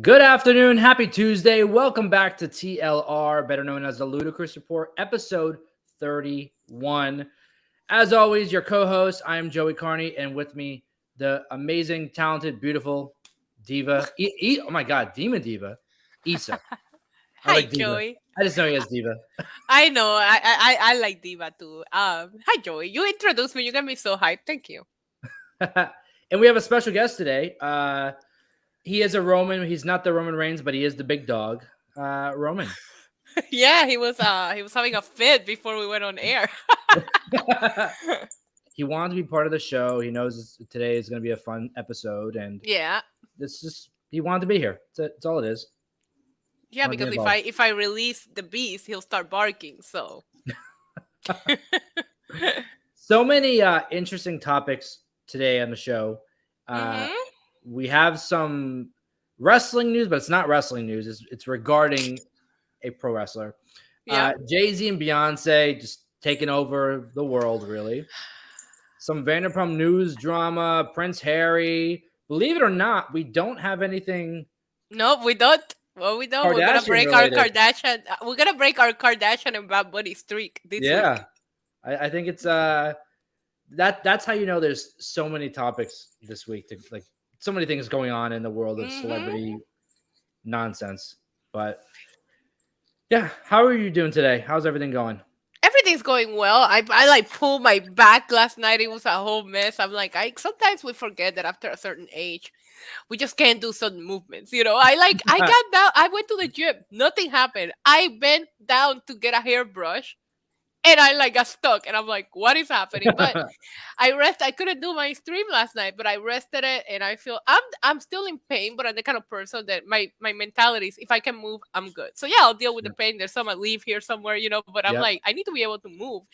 Good afternoon. Happy Tuesday. Welcome back to TLR, better known as the Ludicrous Report, episode 31. As always, your co-host, I am Joey Karni, and with me, the amazing, talented, beautiful Diva. Oh my God, Demon Diva, Issa. I Hi, like Diva. Joey. I just know you as Diva. I know. I like Diva too. Hi, Joey. You introduced me. You got me so hyped. Thank you. And we have a special guest today. He is a Roman. He's not the Roman Reigns, but he is the big dog. Roman. Yeah, he was having a fit before we went on air. He wanted to be part of the show. He knows today is going to be a fun episode, and Yeah, this just he wanted to be here. That's all it is. yeah. Wanted to be Because if involved. I release the beast, he'll start barking. So. So many interesting topics today on the show. Uh, Mhm. we have some wrestling news, but it's not wrestling news. It's regarding a pro wrestler. Yeah. Jay-Z and Beyonce just taking over the world, really. Some Vanderpump news drama, Prince Harry. Believe it or not, we don't have anything No, we don't. Well, we don't. We're gonna Kardashian break our related. Kardashian. We're gonna break our Kardashian and Bad Bunny streak this Yeah, week. I think it's that's how you know there's so many topics this week. Like so many things going on in the world of Mhm. celebrity nonsense. But yeah, how are you doing today? How's everything going? Everything's going well. I like pulled my back last night. It was a whole mess. I'm like, I sometimes we forget that after a certain age, we just can't do certain movements. I got down. I went to the gym. Nothing happened. I bent down to get a hairbrush, and I like got stuck. And I'm like, what is happening? But I couldn't do my stream last night, but I rested it, and I feel I'm still in pain, but I'm the kind of person that my mentality is if I can move, I'm good. So yeah, I'll deal with the Yep. pain. There's some I leave here somewhere, but I'm Yep. like, I need to be able to move.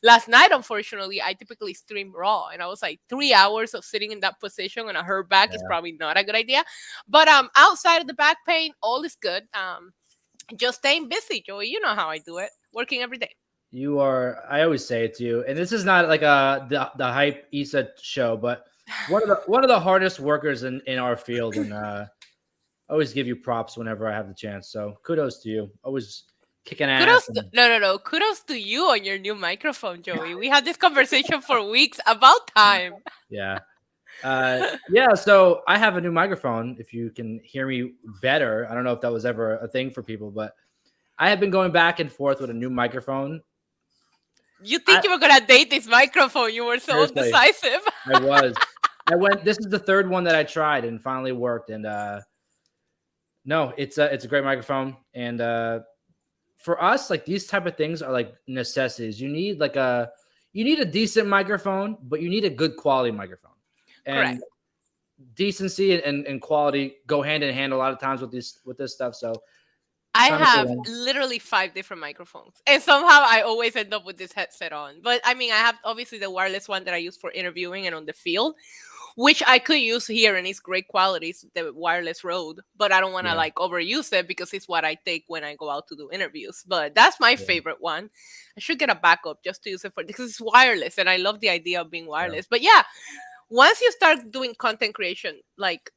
Last night, unfortunately, I typically stream raw, and I was like 3 hours of sitting in that position on a hurt back is Yeah. probably not a good idea. But outside of the back pain, all is good. Just staying busy, Joey. You know how I do it. Working every day. You are. I always say it to you, and this is not like the hype Issa show, but one of the hardest workers in our field, and I always give you props whenever I have the chance. So kudos to you. Always kicking ass. And, No. Kudos to you on your new microphone, Joey. We had this conversation for weeks about time. yeah. Yeah. So I have a new microphone. If you can hear me better, I don't know if that was ever a thing for people, but I have been going back and forth with a new microphone. You I think you were gonna date this microphone? You were so seriously, indecisive. I was. I went. This is the third one that I tried and finally worked. And no, it's a great microphone. And for us, like these type of things are like necessities. You need a decent microphone, but you need a good quality microphone. Correct. And decency and quality go hand in hand a lot of times with this stuff. So I trying to figure have out. literally 5 different microphones, and somehow I always end up with this headset on. But I mean, I have obviously the wireless one that I use for interviewing and on the field, which I could use here and it's great qualities, the wireless Rode, but I don't want to Yeah, like overuse it because it's what I take when I go out to do interviews. But that's my yeah, favorite one. I should get a backup just to use it for because it's wireless and I love the idea of being yeah, wireless. But yeah, once you start doing content creation, like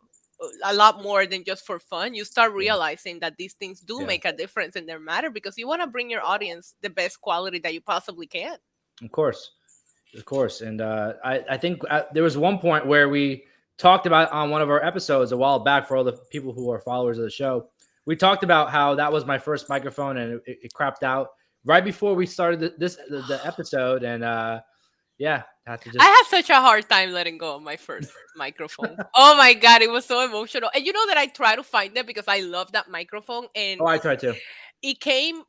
a lot more than just for fun, you start yeah, realizing that these things do yeah. make a difference and they matter because you want to bring your audience the best quality that you possibly can. Of course. Of course. And I think there was one point where we talked about on one of our episodes a while back for all the people who are followers of the show. We talked about how that was my first microphone and it crapped out right before we started the episode. And yeah, had to I just. had such a hard time letting go of my first microphone. Oh my god, it was so emotional. And you know that I try to find it because I love that microphone and Oh, I tried to. it came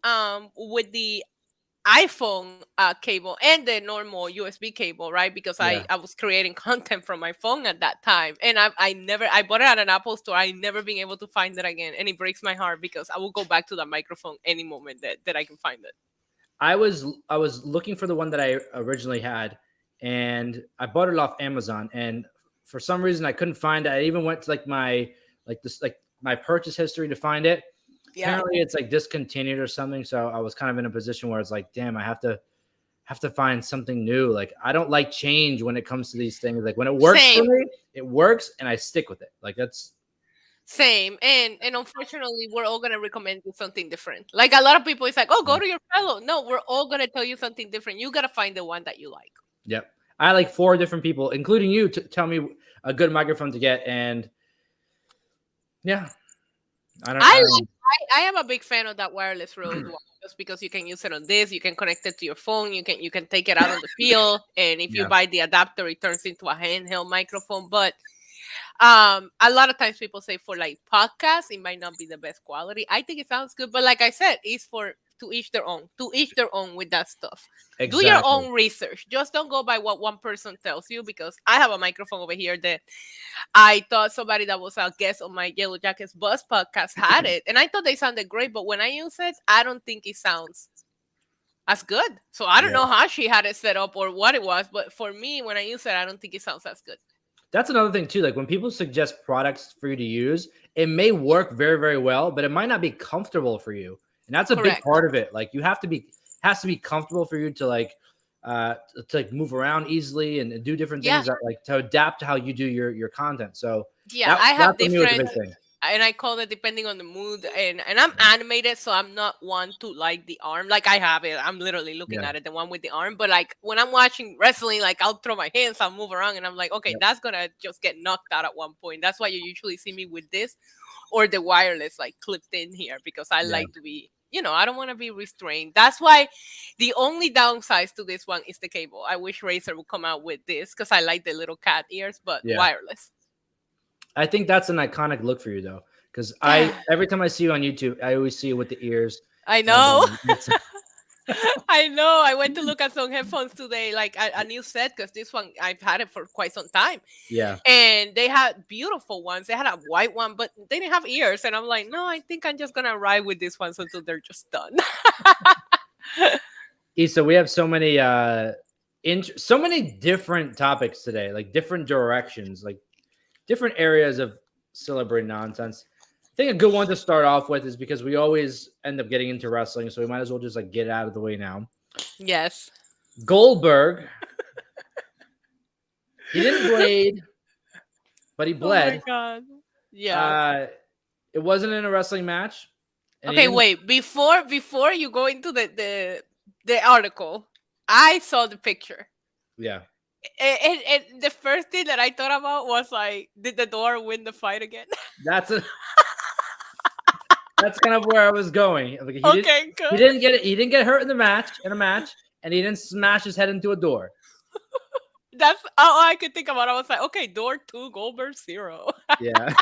with the iPhone cable and the normal USB cable, right? Because I, Yeah. I was creating content from my phone at that time. And I bought it at an Apple store. I never been able to find it again. And it breaks my heart because I will go back to that microphone any moment that I can find it. I was looking for the one that I originally had, and I bought it off Amazon. And for some reason, I couldn't find it. I even went to like my purchase history to find it. Yeah. Apparently, it's like discontinued or something. So I was kind of in a position where it's like, damn, I have to find something new. Like I don't like change when it comes to these things. Like when it works for Same. me, it works, and I stick with it. Like that's Same. And unfortunately, we're all gonna recommend you something different. Like a lot of people, it's like, oh, go to your fellow. No, we're all gonna tell you something different. You gotta find the one that you like. Yep. I like 4 different people, including you, to tell me a good microphone to get. And yeah, I am a big fan of that wireless Rode one just because you can use it on this, you can connect it to your phone, you can take it out on the field, and if you Yeah. buy the adapter, it turns into a handheld microphone. But a lot of times people say for like podcasts, it might not be the best quality. I think it sounds good, but like I said, it's for to each their own. To each their own with that stuff. Do your Exactly. own research. Just don't go by what one person tells you because I have a microphone over here that I thought somebody that was a guest on my Yellow Jackets Buzz podcast had it, and I thought they sounded great. But when I use it, I don't think it sounds as good. So I don't Yeah. know how she had it set up or what it was, but for me, when I use it, I don't think it sounds as good. That's another thing too. Like when people suggest products for you to use, it may work very, very well, but it might not be comfortable for you. And that's a big Correct. part of it. Like you have to be has to be comfortable for you to like move around easily and do different Yeah. things that like to adapt to how you do your content. So Yeah, I have that for me was a different, big thing. and I call it depending on the mood. And I'm animated, so I'm not one to like the arm. Like I have it, I'm literally looking Yeah. at it, the one with the arm. But like when I'm watching wrestling, like I'll throw my hands, I'll move around, and I'm like, okay, Yep. that's gonna just get knocked out at one point. That's why you usually see me with this or the wireless like clipped in here because I Yeah. like to be. I don't want to be restrained. That's why the only downside to this one is the cable. I wish Razer would come out with this because I like the little cat ears, but Yeah. wireless. I think that's an iconic look for you though. Because every time I see you on YouTube, I always see you with the ears. I know. I know. I went to look at some headphones today, like a new set, because this one I've had it for quite some time. Yeah. And they had beautiful ones. They had a white one, but they didn't have ears. And I'm like, no, I think I'm just gonna ride with these ones until they're just done. Issa, we have so many so many different topics today, like different directions, like different areas of celebrity nonsense. I think a good one to start off with is because we always end up getting into wrestling, so we might as well just like get out of the way now. Yes. Goldberg. He didn't bleed, but he bled. Oh my god. Yeah. It wasn't in a wrestling match. Okay, wait. Before you go into the article, I saw the picture. Yeah. And the first thing that I thought about was like, did the door win the fight again? That's kind of where I was going. Like, Okay, good. He didn't get hurt in a match, and he didn't smash his head into a door. That's all I could think about. I was like, okay, door 2, Goldberg 0. Yeah.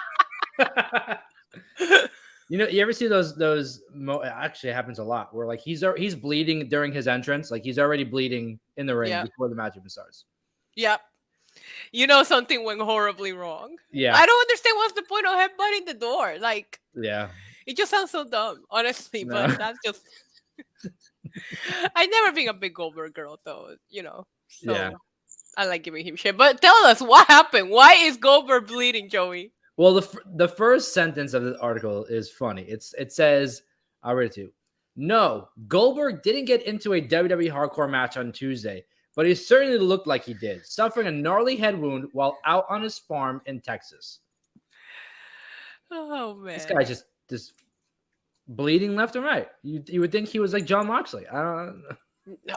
You ever see those actually it happens a lot where like he's bleeding during his entrance, like he's already bleeding in the ring before the match even starts. Yep. Something went horribly wrong. Yeah. I don't understand what's the point of headbutting the door. Like, yeah, it just sounds so dumb, honestly. No. But that's just. I've never been a big Goldberg girl, though. So Yeah. I like giving him shit. But tell us what happened. Why is Goldberg bleeding, Joey? Well, the first sentence of this article is funny. It says, I'll read it to you. No, Goldberg didn't get into a WWE hardcore match on Tuesday, but he certainly looked like he did, suffering a gnarly head wound while out on his farm in Texas. Oh, man. This guy just bleeding left and right. You would think he was like John Moxley. I don't know. No,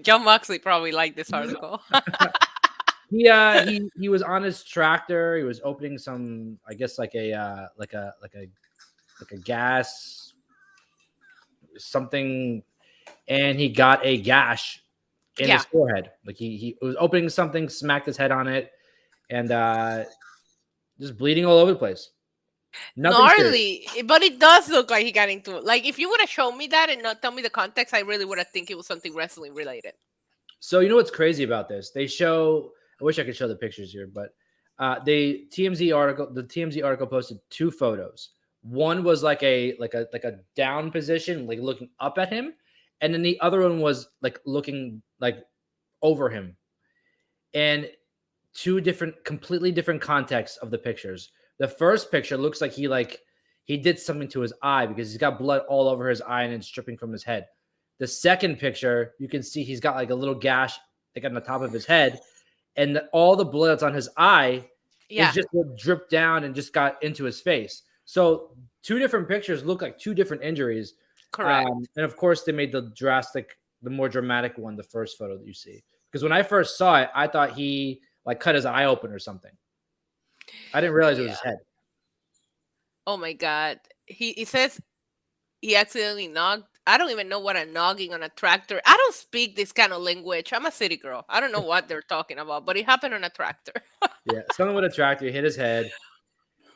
John Moxley probably liked this article. He was on his tractor. He was opening some, I guess, like a gas something, and he got a gash in his forehead. Like he was opening something, smacked his head on it, and just bleeding all over the place. Gnarly, but it does look like he got into it. Like if you would have shown me that and not tell me the context, I really would have think it was something wrestling related. So you know what's crazy about this? They show. I wish I could show the pictures here, but the TMZ article posted 2 photos. One was like a down position, like looking up at him, and then the other one was like looking like over him. And 2 completely different contexts of the pictures. The first picture looks like he did something to his eye because he's got blood all over his eye and it's dripping from his head. The second picture, you can see he's got like a little gash like on the top of his head, and all the blood that's on his eye is just what dripped down and just got into his face. So 2 different pictures look like 2 different injuries. Correct. And of course, they made the more dramatic one, the first photo that you see. Because when I first saw it, I thought he like cut his eye open or something. I didn't realize it was Yeah. his head. Oh my God. He says he accidentally knocked. I don't even know what a knocking on a tractor. I don't speak this kind of language. I'm a city girl. I don't know what they're talking about, but it happened on a tractor. Yeah, something with a tractor hit his head,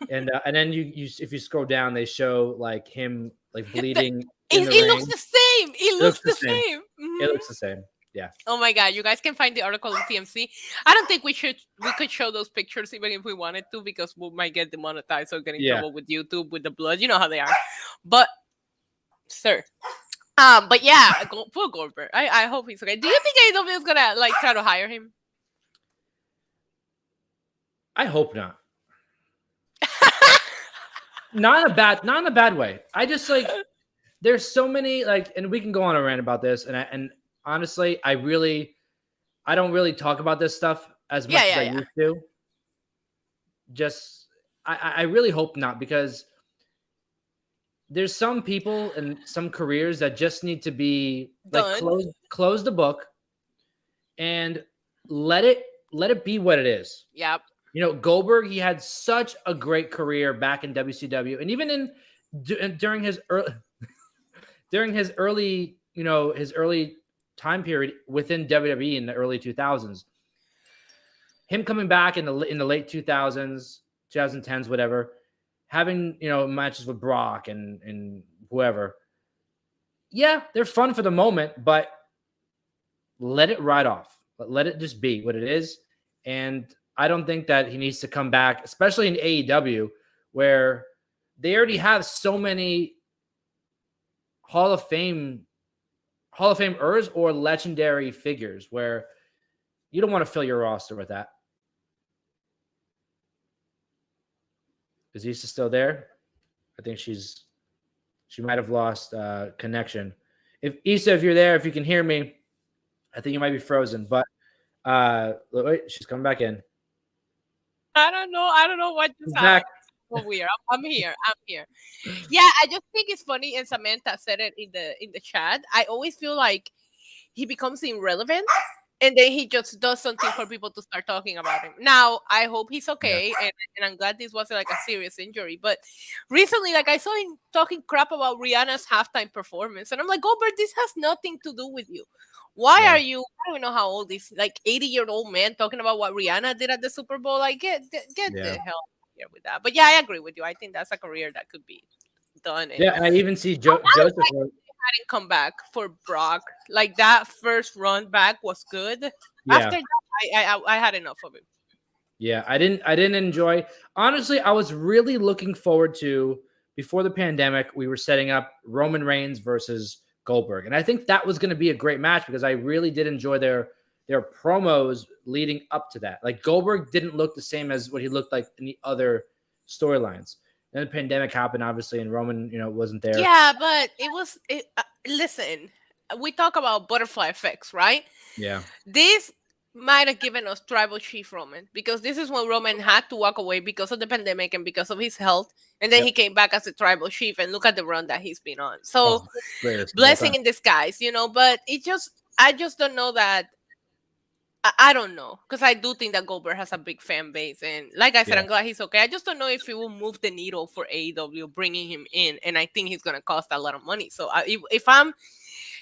and then you if you scroll down, they show like him like The- bleeding in it, the it looks ring. the same. It It looks looks the the same. same. It looks the same. Yeah. Oh my God, you guys can find the article on TMC. I don't think we could show those pictures even if we wanted to, because we might get demonetized or get in Yeah. trouble with YouTube with the blood. You know how they are. But sir. But yeah, poor Goldberg. I hope he's okay. Do you think AEW is gonna like try to hire him? I hope not. Not in a bad way. I just like there's so many like, and we can go on a rant about this. And honestly, I don't really talk about this stuff as much as I used to. Just I really hope not, because there's some people and some careers that just need to be like close the book and let it be what it is. Yep. You know, Goldberg, he had such a great career back in WCW, and even during his early his early time period within WWE in the early 2000s. Him coming back in the late 2000s, 2010s, whatever, having matches with Brock and whoever. Yeah, they're fun for the moment, but let it ride off. Let it just be what it is. And I don't think that he needs to come back, especially in AEW, where they already have so many Hall of Famers or legendary figures, where you don't want to fill your roster with that. Is Issa still there? I think she might have lost connection. If Issa, if you're there, if you can hear me, I think you might be frozen. But wait, she's coming back in. I don't know what just happened. So weird. I'm here. Yeah, I just think it's funny, and Samantha said it in the chat. I always feel like he becomes irrelevant, and then he just does something for people to start talking about him. Now, I hope he's okay, and I'm glad this wasn't like a serious injury. But recently, like, I saw him talking crap about Rihanna's halftime performance, and I'm like, Goldberg, this has nothing to do with you. Why are you? I don't even know how old this like 80-year-old man talking about what Rihanna did at the Super Bowl. Like, get the hell here with that. But yeah, I agree with you. I think that's a career that could be done. Yeah, and I even see Joseph hadn't come back for Brock. Like, that first run back was good. Yeah. After that, I had enough of it. Yeah, I didn't enjoy. Honestly, I was really looking forward to, before the pandemic, we were setting up Roman Reigns versus Goldberg, and I think that was going to be a great match, because I really did enjoy their promos leading up to that. Like, Goldberg didn't look the same as what he looked like in the other storylines. Then the pandemic happened, obviously, and Roman, wasn't there. Yeah, but listen, we talk about butterfly effects, right? Yeah. This might have given us tribal chief Roman, because this is when Roman had to walk away because of the pandemic and because of his health, and then he came back as a tribal chief, and look at the run that he's been on. So blessing in disguise, but I just don't know that. I don't know, because I do think that Goldberg has a big fan base, and like I said, I'm glad he's okay. I just don't know if it will move the needle for AEW bringing him in, and I think he's gonna cost a lot of money. So if I'm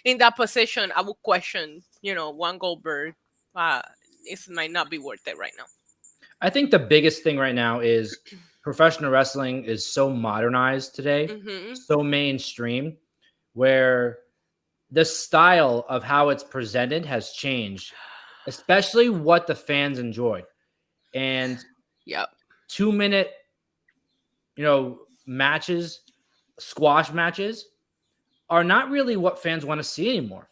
in that position, I would question, one Goldberg. It might not be worth it right now. I think the biggest thing right now is professional wrestling is so modernized today, so mainstream, where the style of how it's presented has changed, especially what the fans enjoy. And 2-minute, matches, squash matches, are not really what fans want to see anymore.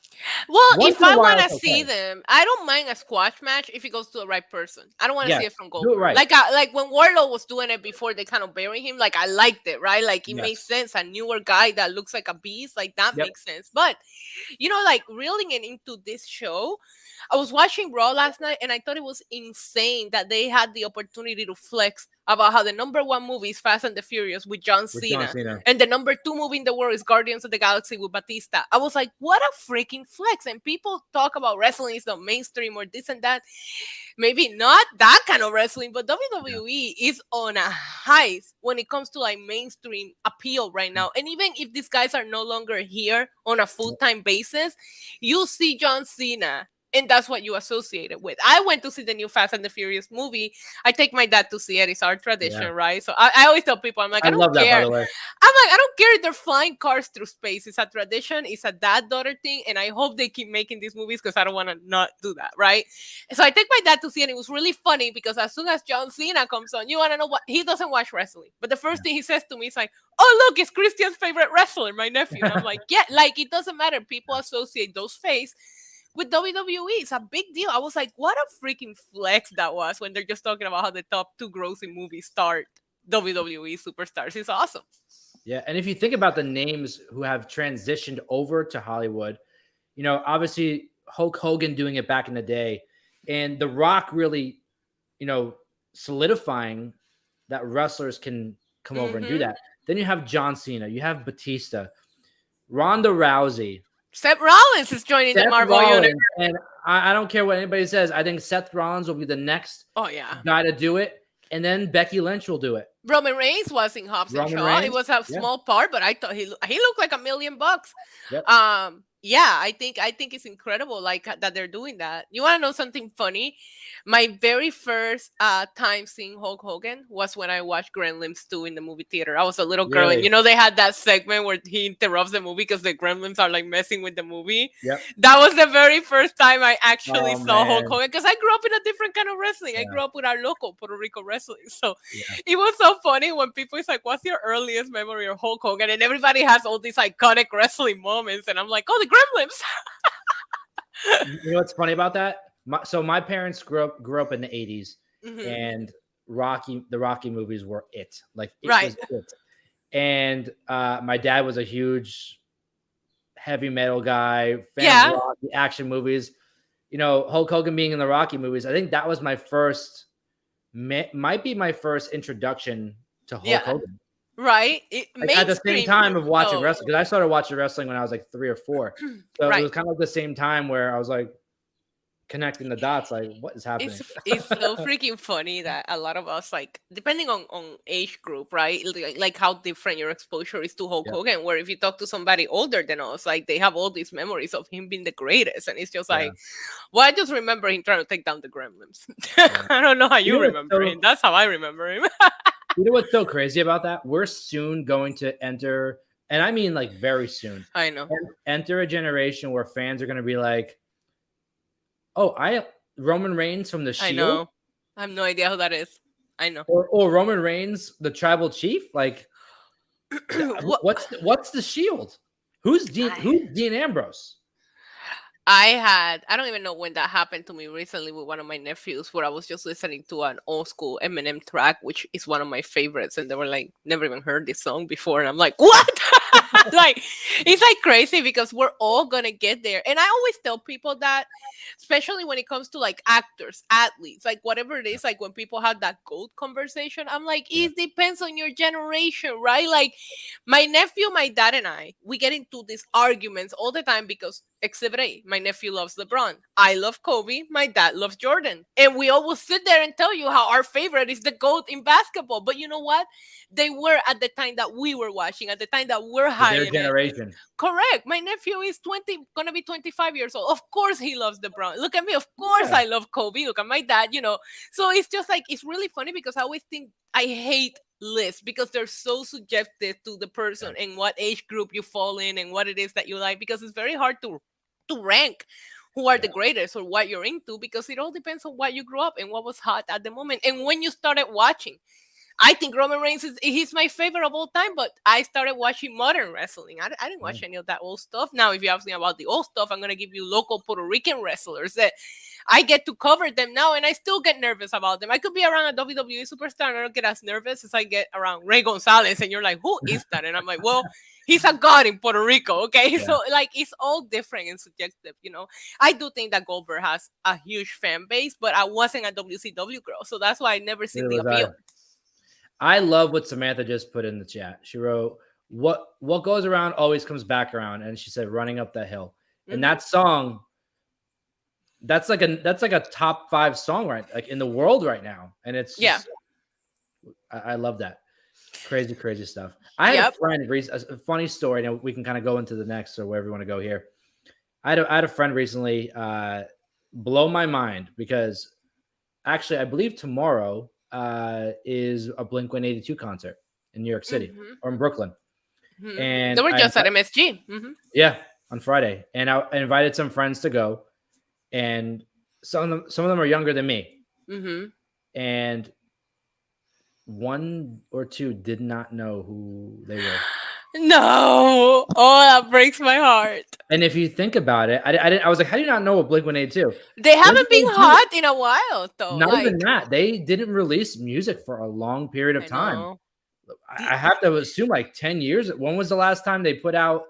Well, if I want to see them, I don't mind a squash match if it goes to the right person. I don't want to see it from Goldberg. Right. Like when Wardlow was doing it before they kind of buried him, like, I liked it, right? Like, it makes sense. A newer guy that looks like a beast, like, that makes sense. But, like, reeling it into this show, I was watching Raw last night, and I thought it was insane that they had the opportunity to flex about how the number one movie is Fast and the Furious with John With John Cena, Cena. and the number two movie in the world is Guardians of the Galaxy with Batista. I was like, what a freaking flex! And people talk about wrestling is not mainstream or this and that. Maybe not that kind of wrestling, but Yeah. WWE is on a heist when it comes to like mainstream appeal right now. And even if these guys are no longer here on a full-time basis, you see John Cena and that's what you associate it with. I went to see the new Fast and the Furious movie. I take my dad to see it. It's our Yeah. tradition, right? So I always tell people, I'm like, I I don't love that, by care. the way. I'm like, I don't care if they're flying cars through space. It's a tradition. It's a dad-daughter thing. And I hope they keep making these movies because I don't want to not do that, right? So I take my dad to see it. And it was really funny because as soon as John Cena comes on, you want to know what? He doesn't watch wrestling. But the first thing he says to me is like, oh, look, it's Christian's favorite wrestler, my nephew. And I'm like, yeah, like it doesn't matter. People associate those faces with WWE. It's a big deal. I was like, what a freaking flex that was when they're just talking about how the top two grossing movies start WWE superstars. It's awesome. Yeah, and if you think about the names who have transitioned over to Hollywood, you know, obviously Hulk Hogan doing it back in the day, and The Rock really, you know, solidifying that wrestlers can come over and do that. Then you have John Cena, you have Batista, Ronda Rousey, Seth Rollins is joining the Marvel universe. And I don't care what anybody says. I think Seth Rollins will be the next guy to do it, and then Becky Lynch will do it. Roman Reigns was in Hobbs and Shaw. It was a small part, but I thought he looked like $1 million. Yep. Yeah, I think it's incredible like that they're doing that. You want to know something funny? My very first time seeing Hulk Hogan was when I watched Gremlins 2 in the movie theater. I was a little girl, and you know they had that segment where he interrupts the movie because the Gremlins are like messing with the movie. Yep. That was the very first time I actually saw Hulk Hogan because I grew up in a different kind of wrestling. I grew up with our local Puerto Rico wrestling, so it was so funny when people is like, "What's your earliest memory of Hulk Hogan?" And everybody has all these iconic wrestling moments, and I'm like, "Oh, the Gremlins." You know what's funny about that? My parents grew up in the 80s, and the Rocky movies were it. Like it was it. And my dad was a huge heavy metal guy, fan of Rocky action movies. You know, Hulk Hogan being in the Rocky movies, I think that was my first, might be my first introduction to Hulk Hogan. Right. Like at the same time of watching wrestling, because I started watching wrestling when I was like 3 or 4. So it was kind of like the same time where I was like connecting the dots, like what is happening? It's so freaking funny that a lot of us, like depending on age group, right? Like how different your exposure is to Hulk Hogan, where if you talk to somebody older than us, like they have all these memories of him being the greatest. And it's just like, well, I just remember him trying to take down the Gremlins. I don't know how you remember him. That's how I remember him. You know what's so crazy about that? We're soon going to enter, and I mean like very soon. I know. Enter a generation where fans are going to be like, "Oh, Roman Reigns from the Shield." I know. I have no idea who that is. I know. Or Roman Reigns, the Tribal Chief. Like, what's the Shield? Who's Dean Ambrose? I don't even know when that happened to me recently with one of my nephews, where I was just listening to an old school Eminem track, which is one of my favorites. And they were like, never even heard this song before. And I'm like, what? Like, it's like crazy because we're all going to get there. And I always tell people that, especially when it comes to like actors, athletes, like whatever it is, like when people have that GOAT conversation, I'm like, it depends on your generation, right? Like my nephew, my dad and I, we get into these arguments all the time because Exhibit A, my nephew loves LeBron. I love Kobe. My dad loves Jordan. And we always sit there and tell you how our favorite is the GOAT in basketball. But you know what? They were at the time that we were watching, at the time that we're high. Their generation. Correct. My nephew is gonna be 25 years old. Of course he loves LeBron. Look at me. Of course I love Kobe. Look at my dad, you know. So it's just like, it's really funny because I always think I hate lists because they're so subjective to the person and what age group you fall in and what it is that you like, because it's very hard to rank who are the greatest or what you're into, because it all depends on what you grew up and what was hot at the moment and when you started watching. I think Roman Reigns he's my favorite of all time, but I started watching modern wrestling. I didn't watch any of that old stuff. Now, if you ask me about the old stuff, I'm going to give you local Puerto Rican wrestlers that I get to cover them now, and I still get nervous about them. I could be around a WWE superstar, and I don't get as nervous as I get around Ray Gonzalez, and you're like, who is that? And I'm like, well, he's a god in Puerto Rico, okay? So, like, it's all different and subjective, you know? I do think that Goldberg has a huge fan base, but I wasn't a WCW girl, so that's why I never seen the appeal. I love what Samantha just put in the chat. She wrote, "What goes around always comes back around," and she said, "Running up that hill." And that song, that's like a top 5 song like in the world right now, and it's just, I love that. Crazy stuff. I had a friend, a funny story, and we can kind of go into the next or wherever you want to go here. I had a friend recently blow my mind because actually I believe tomorrow is a Blink-182 concert in New York City or in Brooklyn. And they were just at MSG. Yeah, on Friday. And I invited some friends to go, and some of them are younger than me. And one or two did not know who they were. No. Oh, that breaks my heart. And if you think about it, I was like, how do you not know what Blink-182? They haven't been hot in a while, though. Not even that. They didn't release music for a long period of time. I have to assume like 10 years. When was the last time they put out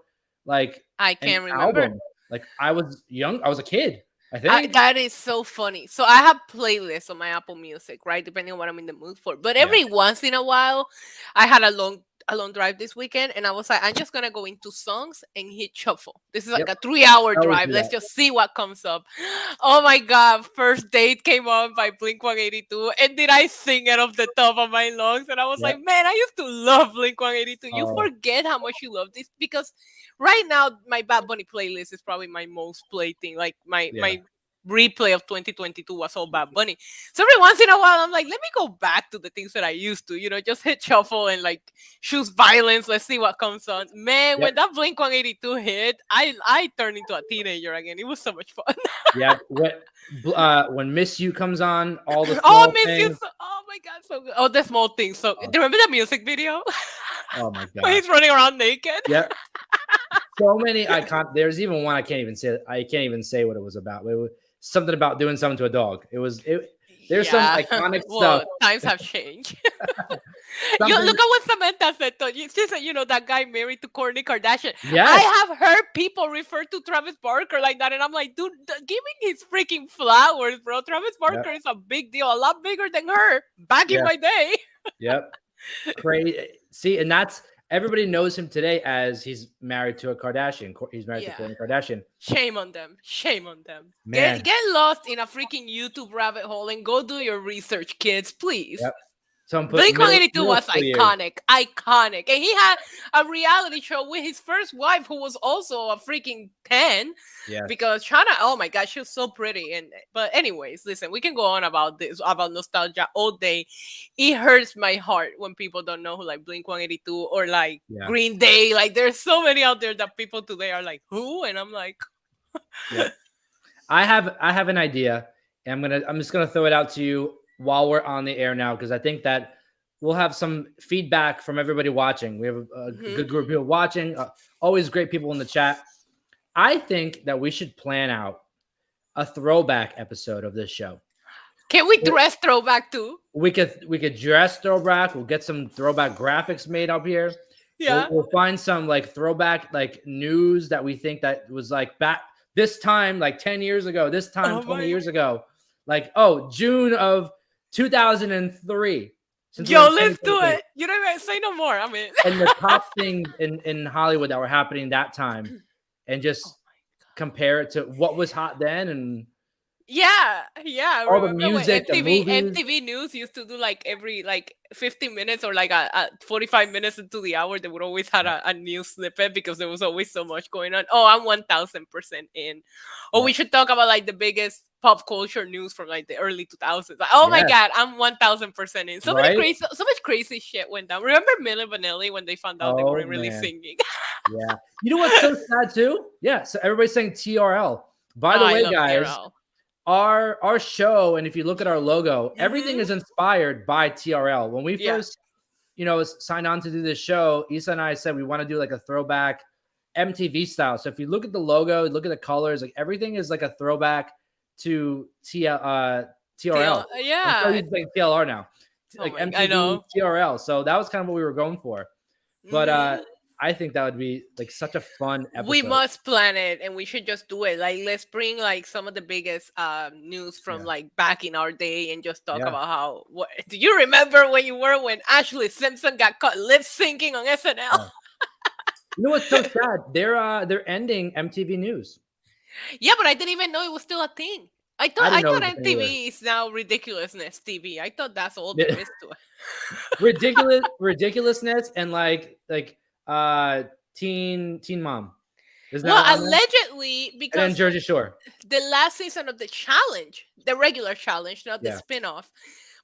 like I can't remember. album? Like I was young. I was a kid. I think that is so funny. So I have playlists on my Apple Music, right? Depending on what I'm in the mood for. But every once in a while, I had a long drive this weekend, and I was like, I'm just gonna go into songs and hit shuffle. This is like a 3-hour drive. Let's just see what comes up. Oh my god, First Date came on by Blink-182, and did I sing it off the top of my lungs? And I was like, man, I used to love Blink-182. You forget how much you love this, because right now my Bad Bunny playlist is probably my most played thing. Like my replay of 2022 was all Bad Bunny. So every once in a while, I'm like, let me go back to the things that I used to, just hit shuffle and like choose violence. Let's see what comes on. Man, when that Blink-182 hit, I turned into a teenager again. It was so much fun. When Miss You comes on, all the Miss You. Oh my god, so good. Oh, the small things. So do you remember the music video? Oh my god, when he's running around naked. Yep. So many icons. There's even one I can't even say what it was about. It was something about doing something to a dog. There's some iconic stuff. Times have changed. Look at what Samantha said. She said, that guy married to Kourtney Kardashian. Yes. I have heard people refer to Travis Barker like that, and I'm like, dude, give me his freaking flowers, bro. Travis Barker is a big deal, a lot bigger than her back in my day. Yep. Crazy. See, and that's. Everybody knows him today as he's married to a Kardashian. He's married to Kourtney Kardashian. Shame on them. Shame on them. Get lost in a freaking YouTube rabbit hole and go do your research, kids, please. Yep. Blink-182 was iconic. And he had a reality show with his first wife, who was also a freaking 10. Yeah. Because Shana, oh my God, she was so pretty. But anyways, listen, we can go on about this, about nostalgia all day. It hurts my heart when people don't know who like Blink-182 or like Green Day. Like there's so many out there that people today are like, who? And I'm like, I have an idea, and I'm just gonna throw it out to you while we're on the air now, because I think that we'll have some feedback from everybody watching. We have a good group of people watching, always great people in the chat. I think that we should plan out a throwback episode of this show. Can we dress throwback too? We could dress throwback. We'll get some throwback graphics made up here. Yeah. We'll find some like throwback like news that we think that was like back this time, like 10 years ago, this time 20 years ago. Like, June of 2003. Let's do it. You don't even say no more. I mean, and the top things in Hollywood that were happening that time, and just compare it to what was hot then. And all the music, MTV News used to do like every 15 minutes or like a 45 minutes into the hour. They would always have a news snippet because there was always so much going on. I'm 1000% in. We should talk about like the biggest pop culture news from like the early 2000s. Like, my God, I'm 1000% in. So much crazy shit went down. Remember Milli Vanilli when they found out they weren't really singing? Yeah. You know what's so sad too? Yeah. So everybody's saying TRL. By the way, guys, TRL. Our show, and if you look at our logo, everything is inspired by TRL. When we first, signed on to do this show, Issa and I said we want to do like a throwback MTV style. So if you look at the logo, look at the colors, like everything is like a throwback to TRL. Yeah. I'm saying TLR now. Like MTV, I know. TRL. So that was kind of what we were going for. But I think that would be like such a fun We episode. must plan it, and we should just do it. Like, let's bring like some of the biggest news from Yeah. like back in our day, and just talk Yeah. about how. What do you remember when you were when Ashley Simpson got caught lip syncing on SNL? Yeah. You know what's so sad? They're ending MTV News. Yeah, but I didn't even know it was still a thing. I thought I I didn't know thought it was a thing either. MTV is now ridiculousness TV. I thought that's all there is to it. Ridiculousness and Teen Mom. Isn't Well, that on there? allegedly, And then because Jersey Shore. the last season of the challenge, the regular challenge, not the Yeah. spin-off,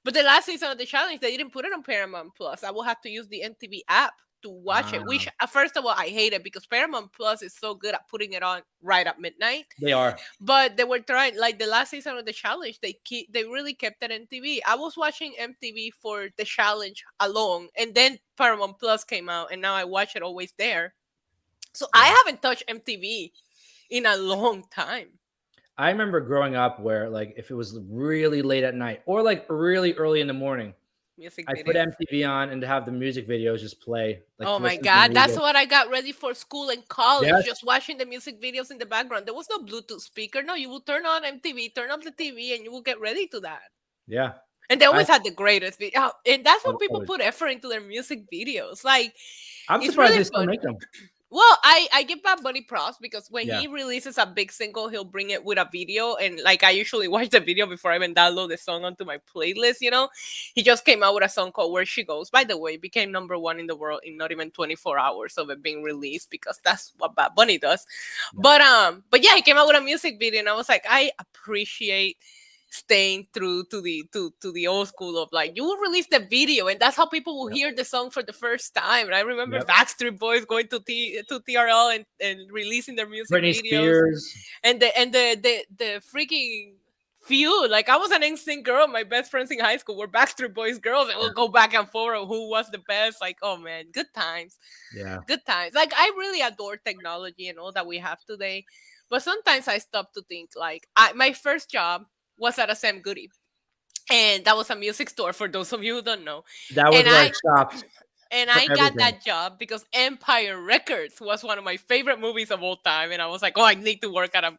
but the last season of the challenge, they didn't put it on Paramount Plus. I will have to use the MTV app to watch it. Which, first of all, I hate it because Paramount Plus is so good at putting it on right at midnight. They are. But they were trying, like the last season of the challenge, they really kept it on TV. I was watching MTV for the challenge alone, and then Paramount Plus came out, and now I watch it always there. So I haven't touched MTV in a long time. I remember growing up where like if it was really late at night or like really early in the morning, Music I put videos. MTV on and to have the music videos just play. Like, Oh my listen to God, that's music. what I got ready for school and college. Yes. Just watching the music videos in the background. There was no Bluetooth speaker. No, you will turn on MTV, turn off the TV, and you will get ready to that. Yeah. And they always had the greatest video. And that's when people Always. put effort into their music videos. Like, I'm it's surprised really they still fun. make them. Well, I give Bad Bunny props because when Yeah. he releases a big single, he'll bring it with a video. And like, I usually watch the video before I even download the song onto my playlist, you know? He just came out with a song called Where She Goes. By the way, it became #1 in the world in not even 24 hours of it being released because that's what Bad Bunny does. Yeah. But yeah, he came out with a music video and I was like, I appreciate staying true to the old school of like, you will release the video and that's how people will hear the song for the first time. And I remember Backstreet Boys going to TRL and releasing their music Britney videos. Spears. And the freaking feud. Like, I was an NSYNC girl. My best friends in high school were Backstreet Boys girls, and we'll go back and forth on who was the best. Like, oh man, good times. Yeah. Good times. Like, I really adore technology and all that we have today. But sometimes I stop to think, like, my first job was at a Sam Goody. And that was a music store, for those of you who don't know. That was where I shopped. And I got that job because Empire Records was one of my favorite movies of all time. And I was like, oh, I need to work at a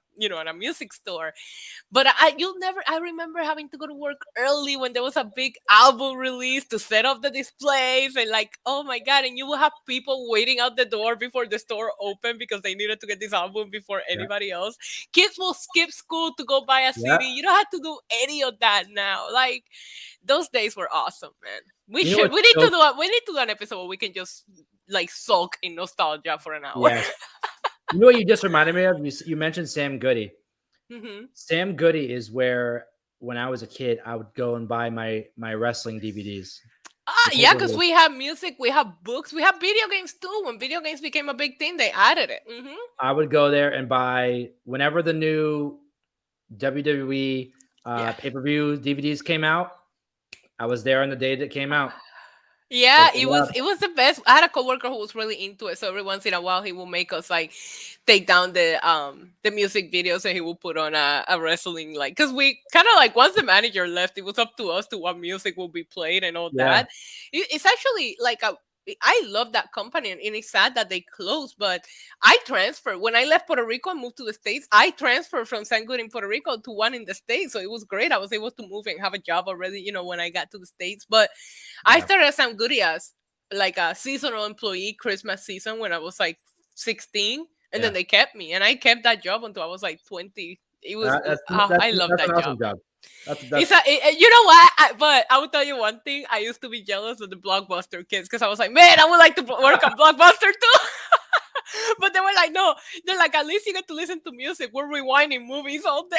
music store. But I remember having to go to work early when there was a big album release to set up the displays and like, oh my God. And you will have people waiting out the door before the store opened because they needed to get this album before anybody else. Kids will skip school to go buy a CD. You don't have to do any of that now. Like, those days were awesome, man. We need to do an episode where we can just like sulk in nostalgia for an hour. Yes. You know what you just reminded me of? You mentioned Sam Goody. Mm-hmm. Sam Goody is where, when I was a kid, I would go and buy my wrestling DVDs. Yeah, because we have music, we have books, we have video games too. When video games became a big thing, they added it. Mm-hmm. I would go there and buy whenever the new WWE pay-per-view DVDs came out. I was there on the day that came out. Yeah, it was the best. I had a coworker who was really into it, so every once in a while he will make us like take down the music videos and he will put on a wrestling, like, because we kind of like, once the manager left, it was up to us to what music will be played and all that. It's actually like I love that company, and it's sad that they closed, but I transferred. When I left Puerto Rico and moved to the States, I transferred from San Good in Puerto Rico to one in the States. So it was great. I was able to move and have a job already, when I got to the States. But I started at San Goody as like a seasonal employee, Christmas season, when I was like 16. And then they kept me. And I kept that job until I was like 20. It was, I love that awesome job. You know what? But I will tell you one thing. I used to be jealous of the Blockbuster kids because I was like, man, I would like to work on Blockbuster too. But they were like, no. They're like, at least you get to listen to music. We're rewinding movies all day.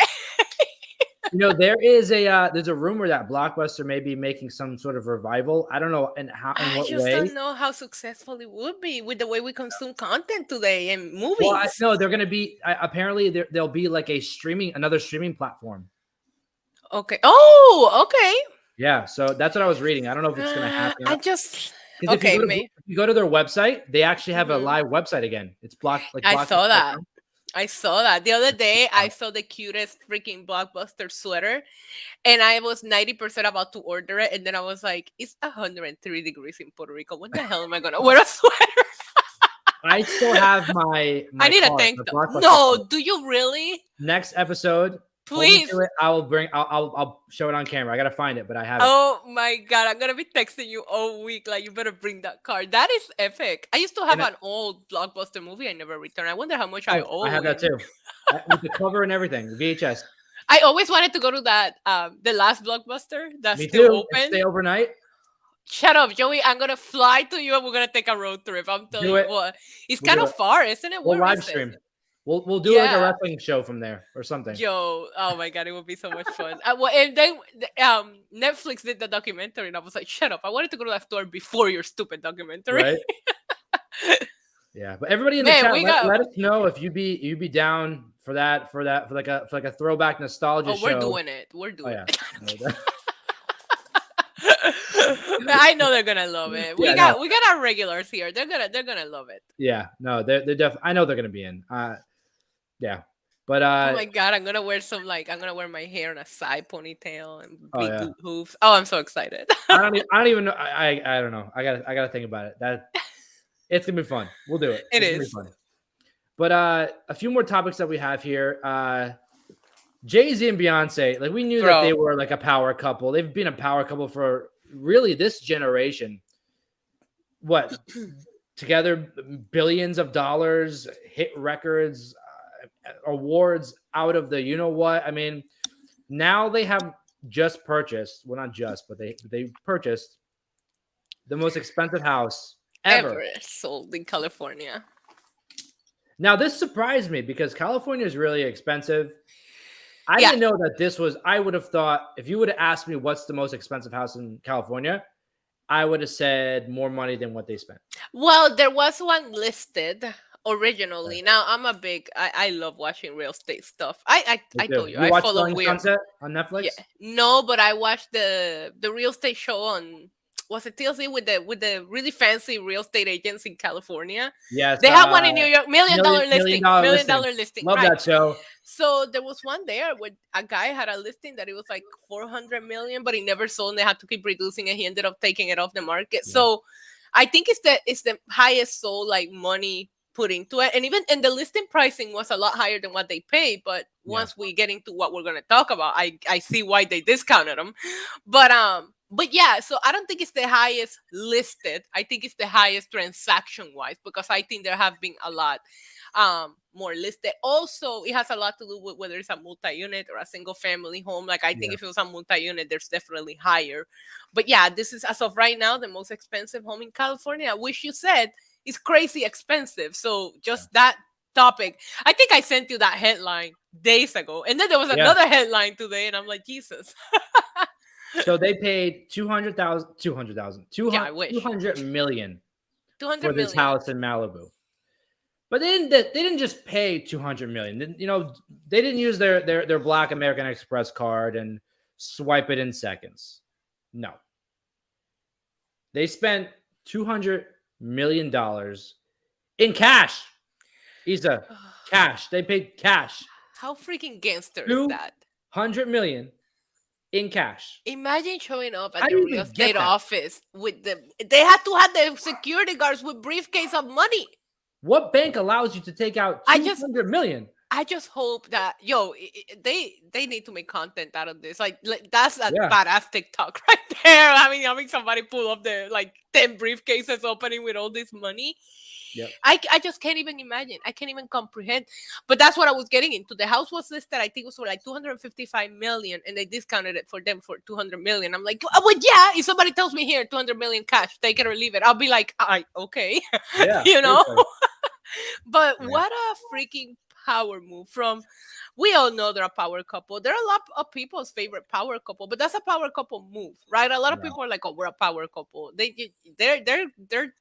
There's a rumor that Blockbuster may be making some sort of revival. I don't know in what way. I just don't know how successful it would be with the way we consume content today and movies. Well, no, they're going to be apparently there'll be like another streaming platform. Okay. Oh, okay. Yeah, so that's what I was reading. I don't know if it's going to happen. If you go to their website, they actually have a live website again. It's I saw that. I saw that the other day. I saw the cutest freaking Blockbuster sweater, and I was 90% about to order it, and then I was like, "It's 103 degrees in Puerto Rico. When the hell am I gonna wear a sweater?" I still have my I need a car, tank my top. Blockbuster car. No, do you really? Next episode, hold me Please. to it. I will bring. I'll show it on camera. I gotta find it, but I have it. Oh my god, I'm gonna be texting you all week. Like, you better bring that card. That is epic. I used to have And an old Blockbuster movie I never returned. I wonder how much I owe. I have that too, with the cover and everything. The VHS. I always wanted to go to that the last Blockbuster that's Me still too. And open. stay overnight. Shut up, Joey. I'm gonna fly to you and we're gonna take a road trip. I'm telling Do you it. what. It's We'll kind do of it. far, isn't it? We'll Where live is it? stream. We'll do like a Yeah. wrestling show from there or something. Yo, oh my god, it would be so much fun. And then Netflix did the documentary, and I was like, "Shut up! I wanted to go to that store before your stupid documentary." Right? Yeah, but everybody in the Man, chat, let us know if you'd be down for like a throwback nostalgia Oh, show. we're doing it. We're Oh doing yeah. it. I know they're gonna love it. We Yeah, got our regulars here. They're gonna love it. Yeah, no, they're definitely. I know they're gonna be in. Yeah, but Oh my god, I'm gonna wear my hair in a side ponytail and Oh, big yeah. hooves. Oh, I'm so excited. I don't even know. I don't know. I gotta think about it. It's gonna be fun. We'll do it. It It's gonna is. be fun. But a few more topics that we have here. Jay-Z and Beyonce, like we knew that they were like a power couple. They've been a power couple for really this generation. What? Together, billions of dollars, hit records, awards out of the you know what. I mean, now they have just purchased. Well, not just, but they purchased the most expensive house ever sold in California. Now, this surprised me because California is really expensive. I didn't know that this was. I would have thought if you would have asked me what's the most expensive house in California, I would have said more money than what they spent. Well, there was one listed originally. Now I'm a big. I love watching real estate stuff. I told you. I follow Weird Sunset on Netflix. Yeah. No, but I watched the real estate show on. Was it TLC with the really fancy real estate agents in California? Yes, they have one in New York. $1 million listing. Love that show. So there was one there where a guy had a listing that it was like 400 million, but he never sold. And they had to keep reducing it. He ended up taking it off the market. Yeah. So I think it's the highest sold like money put into it, and even the listing pricing was a lot higher than what they paid. But once we get into what we're gonna talk about, I see why they discounted them. But yeah, so I don't think it's the highest listed. I think it's the highest transaction wise, because I think there have been a lot more listed. Also, it has a lot to do with whether it's a multi-unit or a single family home. Like I think if it was a multi-unit, there's definitely higher. But yeah, this is as of right now the most expensive home in California, which you said is crazy expensive. So just that topic, I think I sent you that headline days ago, and then there was another headline today, and I'm like, Jesus. So they paid $200 million for this house in Malibu. But they didn't just pay $200 million. You know, they didn't use their Black American Express card and swipe it in seconds. No. They spent $200 million in cash. Isa, cash. They paid cash. How freaking gangster is that? $200 million in cash. Imagine showing up at the real estate office with they had to have the security guards with briefcase of money. What bank allows you to take out $200 million? I just hope that they need to make content out of this. Like that's a badass TikTok right there. I mean, having somebody pull up the 10 briefcases opening with all this money. Yep. I just can't even imagine. I can't even comprehend. But that's what I was getting into. The house was listed, I think it was for like 255 million, and they discounted it for them for 200 million. I'm like, well, yeah, if somebody tells me here 200 million cash, take it or leave it, I'll be like, okay. Yeah, you know. But what a freaking power move from. We all know they're a power couple. They're a lot of people's favorite power couple, but that's a power couple move, right? A lot of people are like, oh, we're a power couple. They're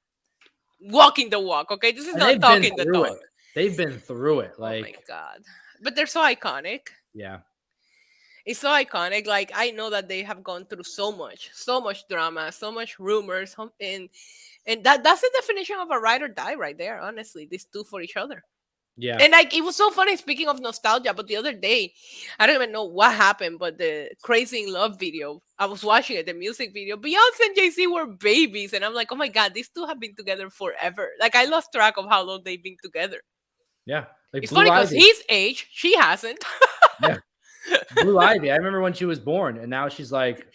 walking the walk, okay? This is not talking the talk. They've been through it. Like, oh my God. But they're so iconic. Yeah. It's so iconic. Like, I know that they have gone through so much drama, so much rumors, and that's the definition of a ride or die right there, honestly. These two for each other. Yeah. And like it was so funny. Speaking of nostalgia, but the other day, I don't even know what happened, but the Crazy in Love video, I was watching it, the music video. Beyonce and Jay-Z were babies, and I'm like, oh my god, these two have been together forever. Like I lost track of how long they've been together. Yeah. Like It's Blue funny because Ivy. he's age, she hasn't. Yeah. Blue Ivy. I remember when she was born, and now she's like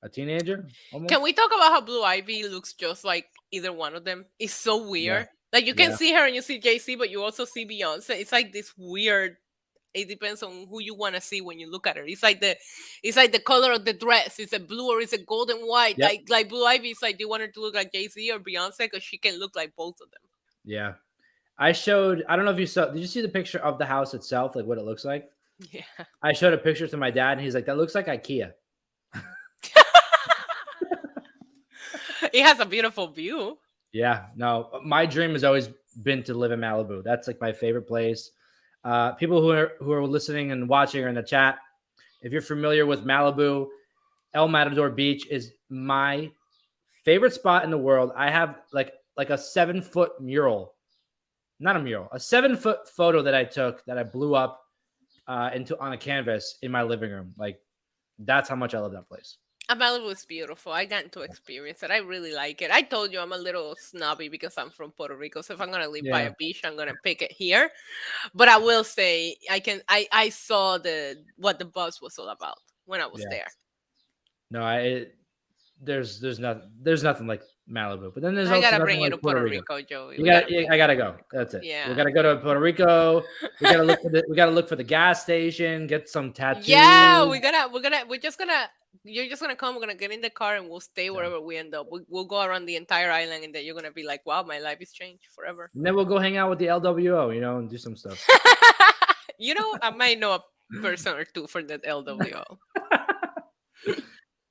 a teenager almost. Can we talk about how Blue Ivy looks just like either one of them? It's so Yeah. weird. Like you can Yeah. see her and you see JC, but you also see Beyonce. It's like this weird. It depends on who you want to see when you look at her. It's like the color of the dress. Is it blue or is it gold and white? Yep. Like Blue Ivy. It's like, do you want her to look like Jay Z or Beyonce? Because she can look like both of them. Yeah. I don't know if you saw, did you see the picture of the house itself? Like what it looks like? Yeah. I showed a picture to my dad and he's like, that looks like IKEA. It has a beautiful view. Yeah. No, my dream has always been to live in Malibu. That's like my favorite place. People who are listening and watching or in the chat, if you're familiar with Malibu, El Matador Beach is my favorite spot in the world. I have like a 7-foot mural, not a mural, a 7-foot photo that I took that I blew up on a canvas in my living room. Like that's how much I love that place. Malibu is beautiful. I got to experience it. I really like it. I told you I'm a little snobby because I'm from Puerto Rico. So if I'm gonna live by a beach, I'm gonna pick it here. But I will say I saw what the buzz was all about when I was there. No, there's nothing like Malibu. But then there's I also gotta bring you like to Puerto Rico, Joey. I gotta go. That's it. Yeah. We gotta go to Puerto Rico. We gotta look for the gas station. Get some tattoos. Yeah, you're just gonna come. We're gonna get in the car and we'll stay wherever we end up. We'll go around the entire island, and then you're gonna be like, "Wow, my life has changed forever." And then we'll go hang out with the LWO, and do some stuff. I might know a person or two for that LWO.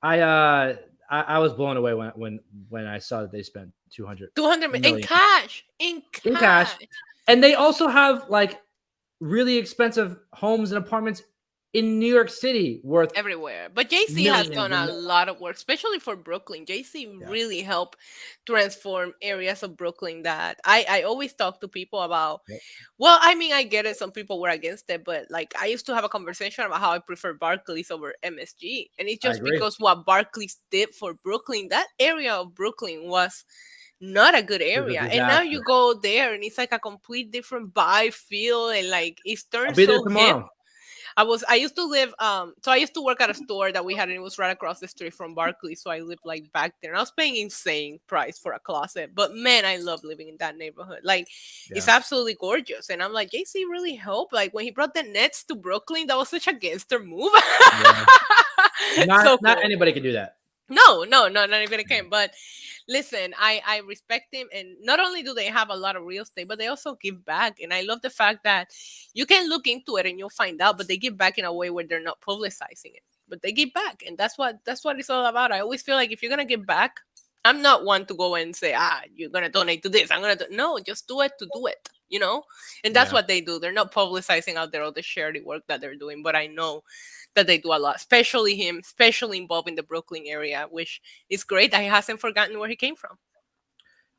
I was blown away when I saw that they spent 200 million in cash. In cash. And they also have like really expensive homes and apartments in New York City worth everywhere. But Jay-Z has done a lot of work, especially for Brooklyn. Jay-Z really helped transform areas of Brooklyn that I always talk to people about. Yep. Well, I mean, I get it. Some people were against it, but like I used to have a conversation about how I prefer Barclays over MSG. And it's just because what Barclays did for Brooklyn, that area of Brooklyn was not a good area. And now you go there and it's like a complete different vibe, feel, and like it's turned so hip. I used to live, so I used to work at a store that we had, and it was right across the street from Barclays. So I lived like back there, and I was paying insane price for a closet. But man, I love living in that neighborhood. Like, it's absolutely gorgeous. And I'm like, Jay-Z really helped. Like when he brought the Nets to Brooklyn, that was such a gangster move. Not anybody can do that. No, not anybody can. But listen, I respect him, and not only do they have a lot of real estate, but they also give back. And I love the fact that you can look into it and you'll find out, but they give back in a way where they're not publicizing it, but they give back, and that's what it's all about. I always feel like if you're gonna give back, I'm not one to go and say, you're gonna donate to this. No, just do it to do it, and that's what they do. They're not publicizing out there all the charity work that they're doing, but I know that they do a lot, especially him, especially involved in the Brooklyn area, which is great that he hasn't forgotten where he came from.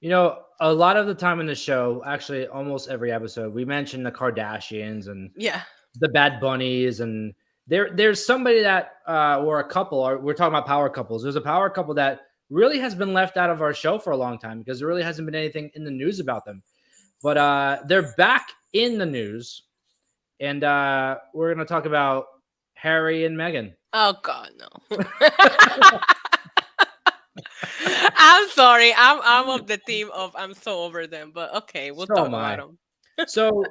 A lot of the time in the show, actually almost every episode, we mention the Kardashians and the Bad Bunnies, and there's somebody that or a couple, or we're talking about power couples. There's a power couple that really has been left out of our show for a long time because there really hasn't been anything in the news about them. But they're back in the news, and we're going to talk about Harry and Meghan. Oh God, no! I'm sorry. I'm of the team of I'm so over them. But okay, we'll talk about them. So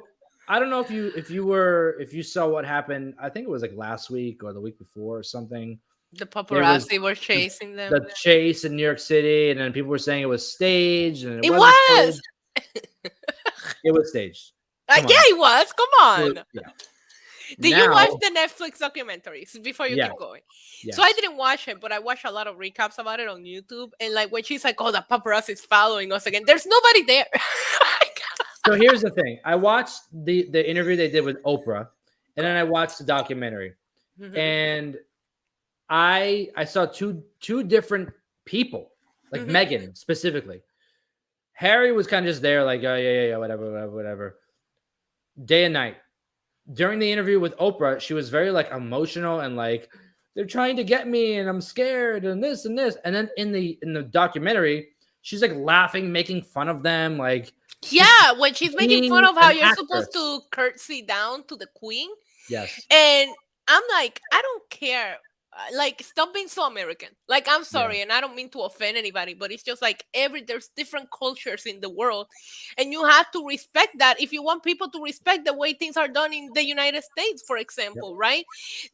I don't know if you saw what happened. I think it was like last week or the week before or something. The paparazzi were chasing them. The chase in New York City, and then people were saying it was staged, and it was. It was staged. It was. Come on. Did you watch the Netflix documentaries before you keep going? Yes. So I didn't watch it, but I watched a lot of recaps about it on YouTube. And like when she's like, "Oh, the paparazzi is following us again," there's nobody there. So here's the thing: I watched the interview they did with Oprah, and then I watched the documentary, and I saw two different people, like Meghan specifically. Harry was kind of just there, like, oh yeah, whatever. day and night. During the interview with Oprah, she was very like emotional and like they're trying to get me and I'm scared and this and this. And then in the documentary, she's like laughing, making fun of them, like just Yeah, when she's making being fun of how an you're supposed actress. to curtsy down to the queen. Yes. And I'm like, I don't care. Like, stop being so American. Like, I'm Yeah. sorry, and I don't mean to offend anybody, but it's just like there's different cultures in the world, and you have to respect that if you want people to respect the way things are done in the United States, for Yep. example, right?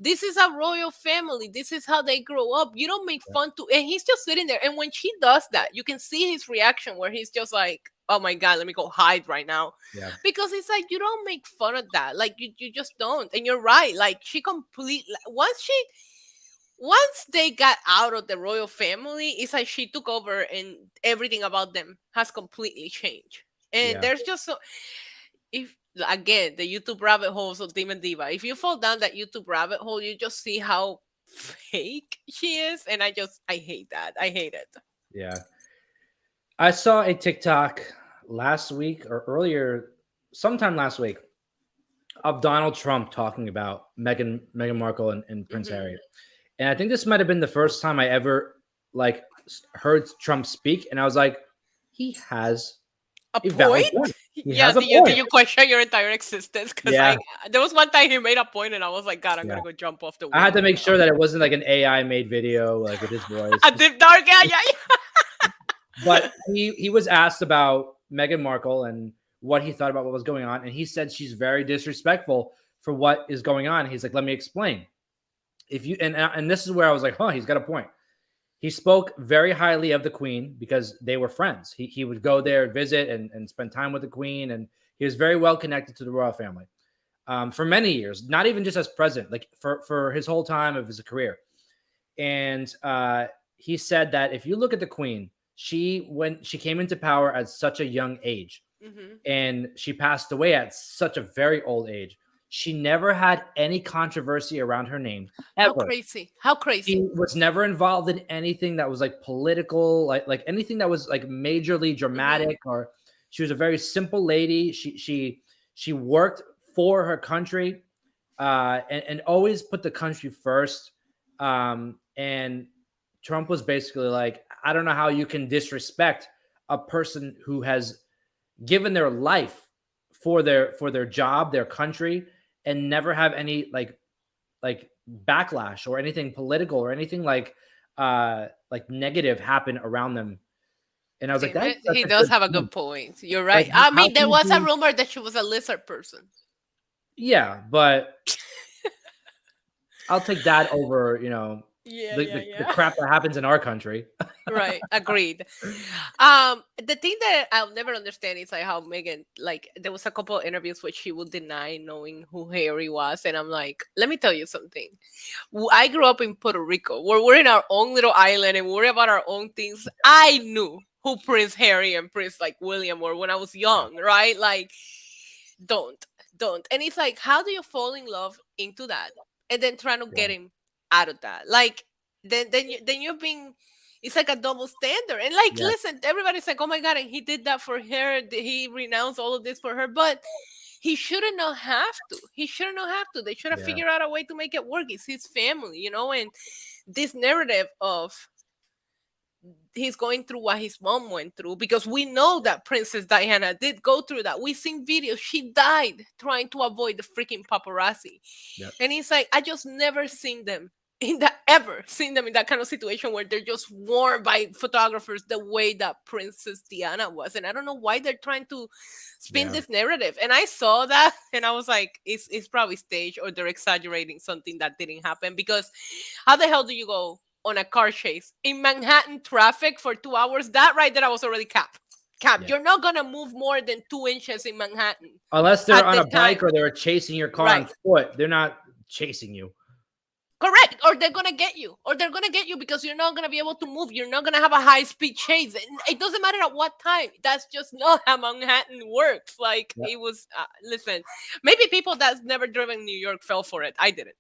This is a royal family. This is how they grow up. You don't make fun to, and he's just sitting there. And when she does that, you can see his reaction where he's just like, oh my God, let me go hide right now. Yeah. Because it's like, you don't make fun of that. Like, you just don't. And you're right. Like, she completely, once they got out of the royal family, it's like she took over and everything about them has completely changed. And Yeah. there's just so, if again, the YouTube rabbit holes of Demon Diva, if you fall down that YouTube rabbit hole, you just see how fake she is. And I hate that. I hate it. Yeah. I saw a TikTok last week or earlier, sometime last week, of Donald Trump talking about Meghan Markle and Prince Mhm. Harry. And I think this might have been the first time I ever like heard Trump speak. And I was like, he has A a valid point? point. He Yeah, has a do point. you question your entire existence? Because Yeah. there was one time he made a point and I was like, God, I'm Yeah. gonna go jump off the I had to window make now. sure that it wasn't like an AI made video, like with his voice. A deep dark, yeah. But he was asked about Meghan Markle and what he thought about what was going on. And he said she's very disrespectful for what is going on. He's like, let me explain. If you and this is where I was like, huh, he's got a point. He spoke very highly of the Queen because they were friends. He would go there, visit, and spend time with the Queen, and he was very well connected to the royal family for many years. Not even just as president, like for his whole time of his career. And he said that if you look at the Queen, when she came into power at such a young age, Mhm. and she passed away at such a very old age. She never had any controversy around her name How ever. crazy. How crazy. She was never involved in anything that was like political, like anything that was like majorly dramatic. Or she was a very simple lady. She worked for her country, and always put the country first. And Trump was basically like, I don't know how you can disrespect a person who has given their life for their job, their country, and never have any like backlash or anything political or anything like negative happen around them. And I was like, Damn that's it. such He a does good have a point. good point. You're Like, right. I how mean, can there you was a be? rumor that she was a lizard person. Yeah, but I'll take that over, Yeah, yeah, the yeah. crap that happens in our country. Right, agreed. The thing that I'll never understand is like how Megan, like, there was a couple of interviews where she would deny knowing who Harry was, and I'm like, let me tell you something. I grew up in Puerto Rico, where we're in our own little island and we're about our own things. I knew who Prince Harry and Prince like William were when I was young, right? Like, don't, don't. And it's like, how do you fall in love into that, and then trying to Yeah, get him out of that? Like, then you're being, it's like a double standard. And like, yeah, listen, everybody's like, oh my God, and he did that for her. He renounced all of this for her. But he shouldn't not have to. He shouldn't not have to. They should have yeah, figured out a way to make it work. It's his family, you know? And this narrative of he's going through what his mom went through, because we know that Princess Diana did go through that. We've seen videos. She died trying to avoid the freaking paparazzi. yep, And he's like, I just never seen them ever seen them in that kind of situation where they're just warned by photographers the way that Princess Diana was. And I don't know why they're trying to spin yeah, this narrative. And I saw that and I was like, it's probably staged, or they're exaggerating something that didn't happen. Because how the hell do you go on a car chase in Manhattan traffic for 2 hours? That right there, I was already capped. yeah. You're not gonna move more than 2 inches in Manhattan Unless they're at on the a bike time. or they're chasing your car on Right. foot, they're not chasing you. Correct. Or they're gonna get you. Or they're gonna get you because you're not gonna be able to move. You're not gonna have a high speed chase. It doesn't matter at what time. That's just not how Manhattan works. Like, Yep. it was. Listen, maybe people that's never driven New York fell for it. I didn't.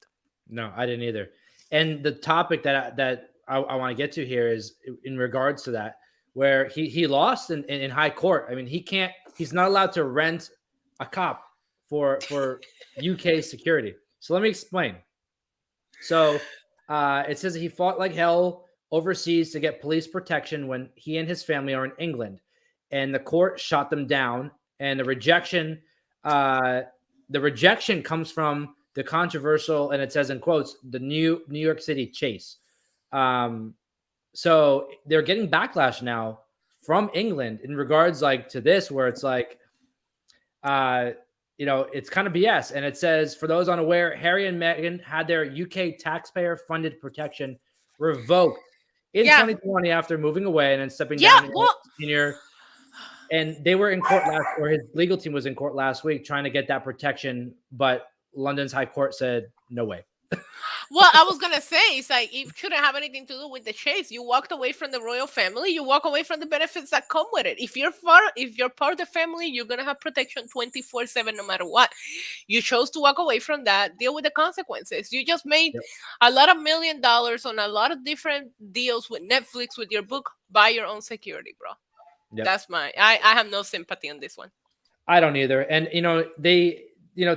No, I didn't either. And the topic that I want to get to here is in regards to that, where he lost in high court. I mean, he's not allowed to rent a cop for UK security. So let me explain. So it says that he fought like hell overseas to get police protection when he and his family are in England, and the court shot them down. And the rejection comes from the controversial, and it says in quotes, the New York City chase. So they're getting backlash now from England in regards like to this, where it's like, it's kind of BS. And it says, for those unaware, Harry and Meghan had their UK taxpayer-funded protection revoked in 2020 after moving away and then stepping down senior. And they were in court or his legal team was in court last week trying to get that protection, but London's High Court said no way. Well, I was gonna say, it's like it shouldn't have anything to do with the chase. You walked away from the royal family. You walk away from the benefits that come with it. If you're part of the family, you're gonna have protection 24/7, no matter what. You chose to walk away from that. Deal with the consequences. You just made a lot of $1 million on a lot of different deals with Netflix, with your book. Buy your own security, bro. Yep. That's I have no sympathy on this one. I don't either. And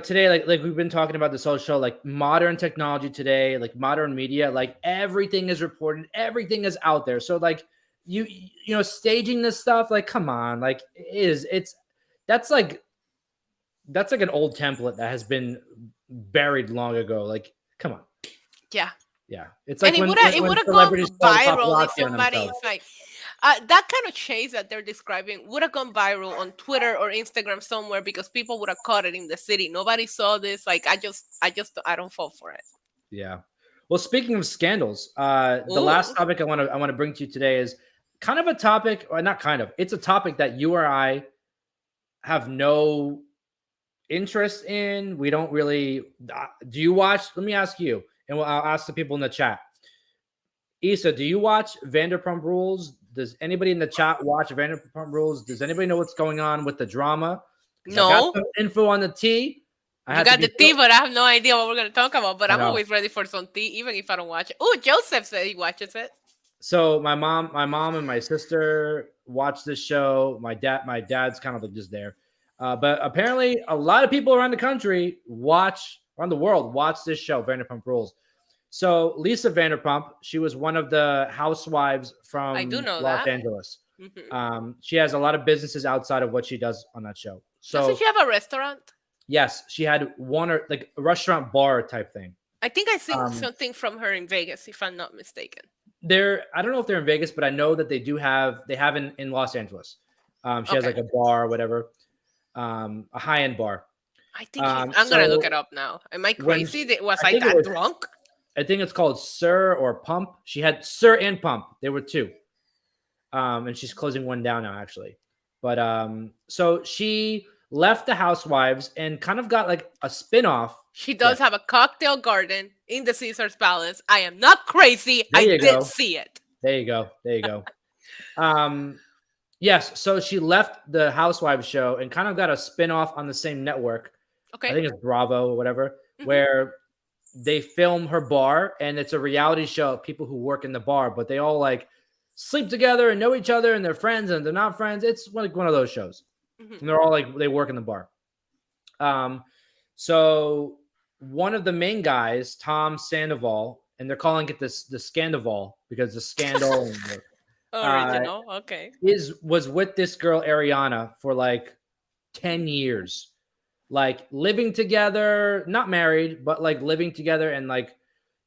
today, like we've been talking about this whole show, like modern technology today, like modern media, like everything is reported, everything is out there. So like staging this stuff, like, come on, like that's like an old template that has been buried long ago. Like, come on. Yeah. It's like and it would have gone viral if somebody's like, that kind of chase that they're describing would have gone viral on Twitter or Instagram somewhere because people would have caught it in the city. Nobody saw this. Like, I don't fall for it. Yeah. Well, speaking of scandals, the last topic I want to bring to you today is kind of a topic, or not kind of, it's a topic that you or I have no interest in. We don't really. Do you watch? Let me ask you, and I'll ask the people in the chat. Issa, do you watch Vanderpump Rules? Does anybody in the chat watch Vanderpump Rules? Does anybody know what's going on with the drama? No. I got some info on the tea. You got the tea, but I have no idea what we're going to talk about. But I'm always ready for some tea, even if I don't watch it. Oh, Joseph said he watches it. So my mom and my sister watch this show. My dad's kind of like just there. But apparently a lot of people around the country around the world watch this show, Vanderpump Rules. So Lisa Vanderpump, she was one of the housewives from Los Angeles. Mm-hmm. She has a lot of businesses outside of what she does on that show. So doesn't she have a restaurant? Yes, she had one or like a restaurant bar type thing. I think I seen something from her in Vegas, if I'm not mistaken. I don't know if they're in Vegas, but I know that they have in Los Angeles. She has like a bar or whatever, a high-end bar. I think I'm gonna look it up now. Am I crazy? Was I that drunk? I think it's called Sir or Pump. She had Sir and Pump. There were two. And she's closing one down now, actually. But so she left the Housewives and kind of got like a spinoff. She does have a cocktail garden in the Caesar's Palace. I am not crazy. I did see it. There you go. Yes, so she left the Housewives show and kind of got a spinoff on the same network. Okay. I think it's Bravo or whatever, where they film her bar, and it's a reality show of people who work in the bar, but they all like sleep together and know each other, and they're friends and they're not friends. It's like one of those shows. And they're all like, they work in the bar. So one of the main guys, Tom Sandoval, and they're calling it the Scandoval because the scandal original, okay, was with this girl Ariana for like 10 years. Like living together, not married, but like living together. And like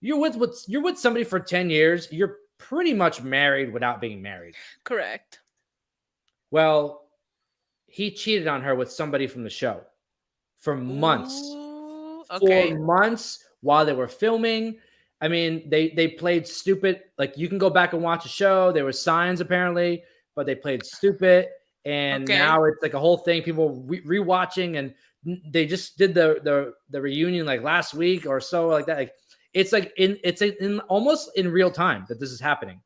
you're with somebody for 10 years, you're pretty much married without being married. Correct. Well, he cheated on her with somebody from the show for months. Ooh, okay. For months while they were filming. I mean, they played stupid. Like you can go back and watch a show. There were signs apparently, but they played stupid. And now it's like a whole thing. People rewatching, and they just did the reunion like last week or so, like that. Like it's like in almost in real time that this is happening.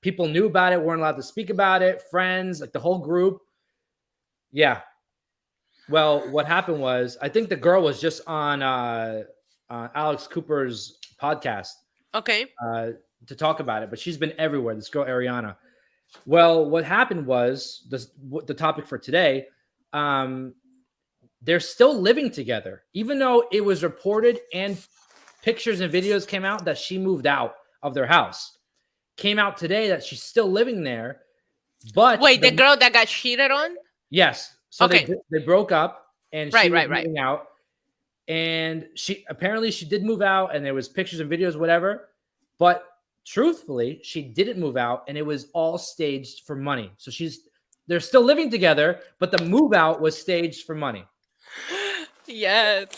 People knew about it, weren't allowed to speak about it. Friends, like the whole group. Yeah. Well, what happened was, I think the girl was just on Alex Cooper's podcast. Okay. To talk about it, but she's been everywhere. This girl Ariana. Well, what happened was the topic for today. they're still living together, even though it was reported and pictures and videos came out that she moved out of their house. Came out today that she's still living there, but Wait, the girl that got cheated on? yes. So Okay. they broke up, and she Right, was right, right. moving out, and she did move out, and there was pictures and videos, whatever. But truthfully, she didn't move out, and it was all staged for money. So they're still living together, but the move out was staged for money. Yes.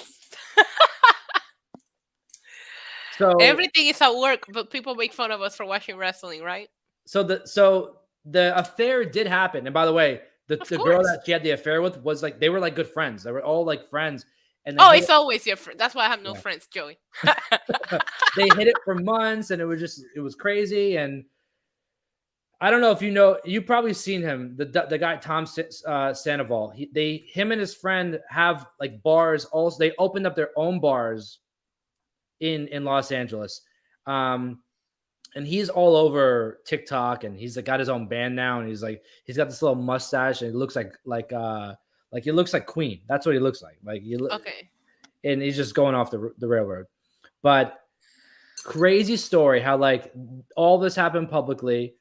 So Everything is at work, but people make fun of us for watching wrestling, right? So the affair did happen. And by the way, the girl that she had the affair with was like, they were like good friends. They were all like friends. And it's always your friend. That's why I have no friends, Joey. They hid it for months, and it was crazy. And I don't know if you know, you've probably seen him, the guy Tom Sandoval. Him and his friend have like bars. Also, they opened up their own bars in Los Angeles. And he's all over TikTok, and he's like got his own band now, and he's got this little mustache, and he looks like he looks like Queen. That's what he looks like. Okay. And he's just going off the railroad. But crazy story how like all this happened publicly.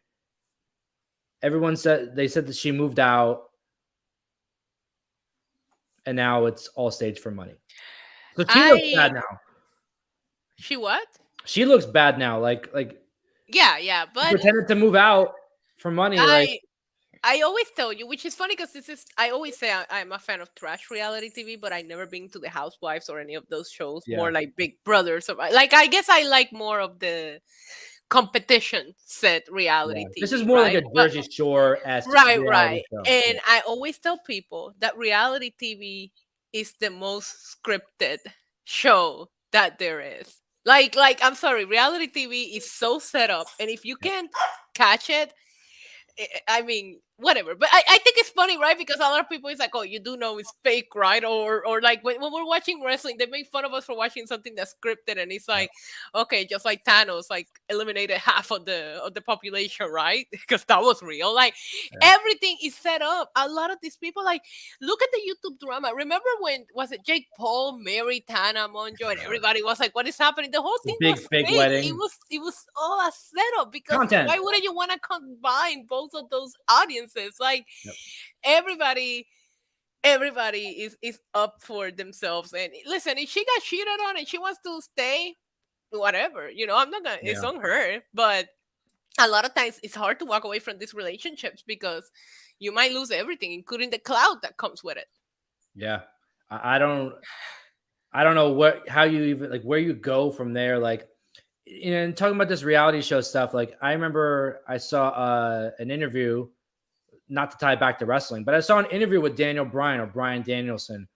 Everyone said that she moved out, and now it's all staged for money. So she looks bad now. She what? She looks bad now. Like yeah, but pretended to move out for money. I always tell you, which is funny because I always say I'm a fan of trash reality TV, but I never been to the Housewives or any of those shows. Yeah. More like Big Brother. So I guess I like more of the competition set reality TV. This is more like a Jersey Shore-esque right. Show. And I always tell people that reality TV is the most scripted show that there is. Like I'm sorry, reality TV is so set up, and if you can't catch it, I mean, whatever. But I think it's funny, right? Because a lot of people is like, oh, you do know it's fake, right? Or like when we're watching wrestling, they make fun of us for watching something that's scripted, and it's like, okay, just like Thanos, like eliminated half of the population, right? Because that was real. Like everything is set up. A lot of these people, like, look at the YouTube drama. Remember when was it Jake Paul married Tana Mongeau, and everybody was like, what is happening? The whole thing was fake. Wedding. It was all a setup because why wouldn't you want to combine both of those audiences? Like everybody is up for themselves, and listen, if she got cheated on and she wants to stay, whatever, I'm not gonna it's on her. But a lot of times it's hard to walk away from these relationships because you might lose everything, including the clout that comes with it. I don't know how you even like where you go from there. Like, and talking about this reality show stuff, like I remember I saw an interview, not to tie it back to wrestling, but I saw an interview with Daniel Bryan or Bryan Danielson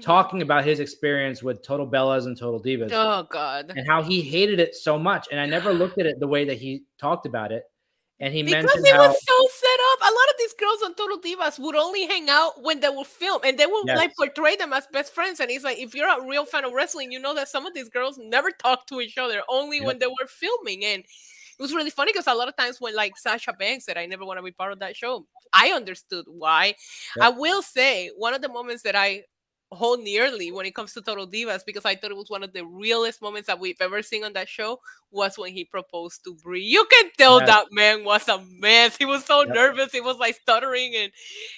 talking about his experience with Total Bellas and Total Divas. Oh God. And how he hated it so much. And I never looked at it the way that he talked about it. And he mentioned it was so set up. A lot of these girls on Total Divas would only hang out when they will film, and they will like portray them as best friends. And he's like, if you're a real fan of wrestling, you know that some of these girls never talk to each other, only when they were filming. And it was really funny because a lot of times when like Sasha Banks said, I never want to be part of that show, I understood why. I will say one of the moments that I hold nearly when it comes to Total Divas, because I thought it was one of the realest moments that we've ever seen on that show, was when he proposed to Brie. You can tell that man was a mess. He was so nervous. He was like stuttering, and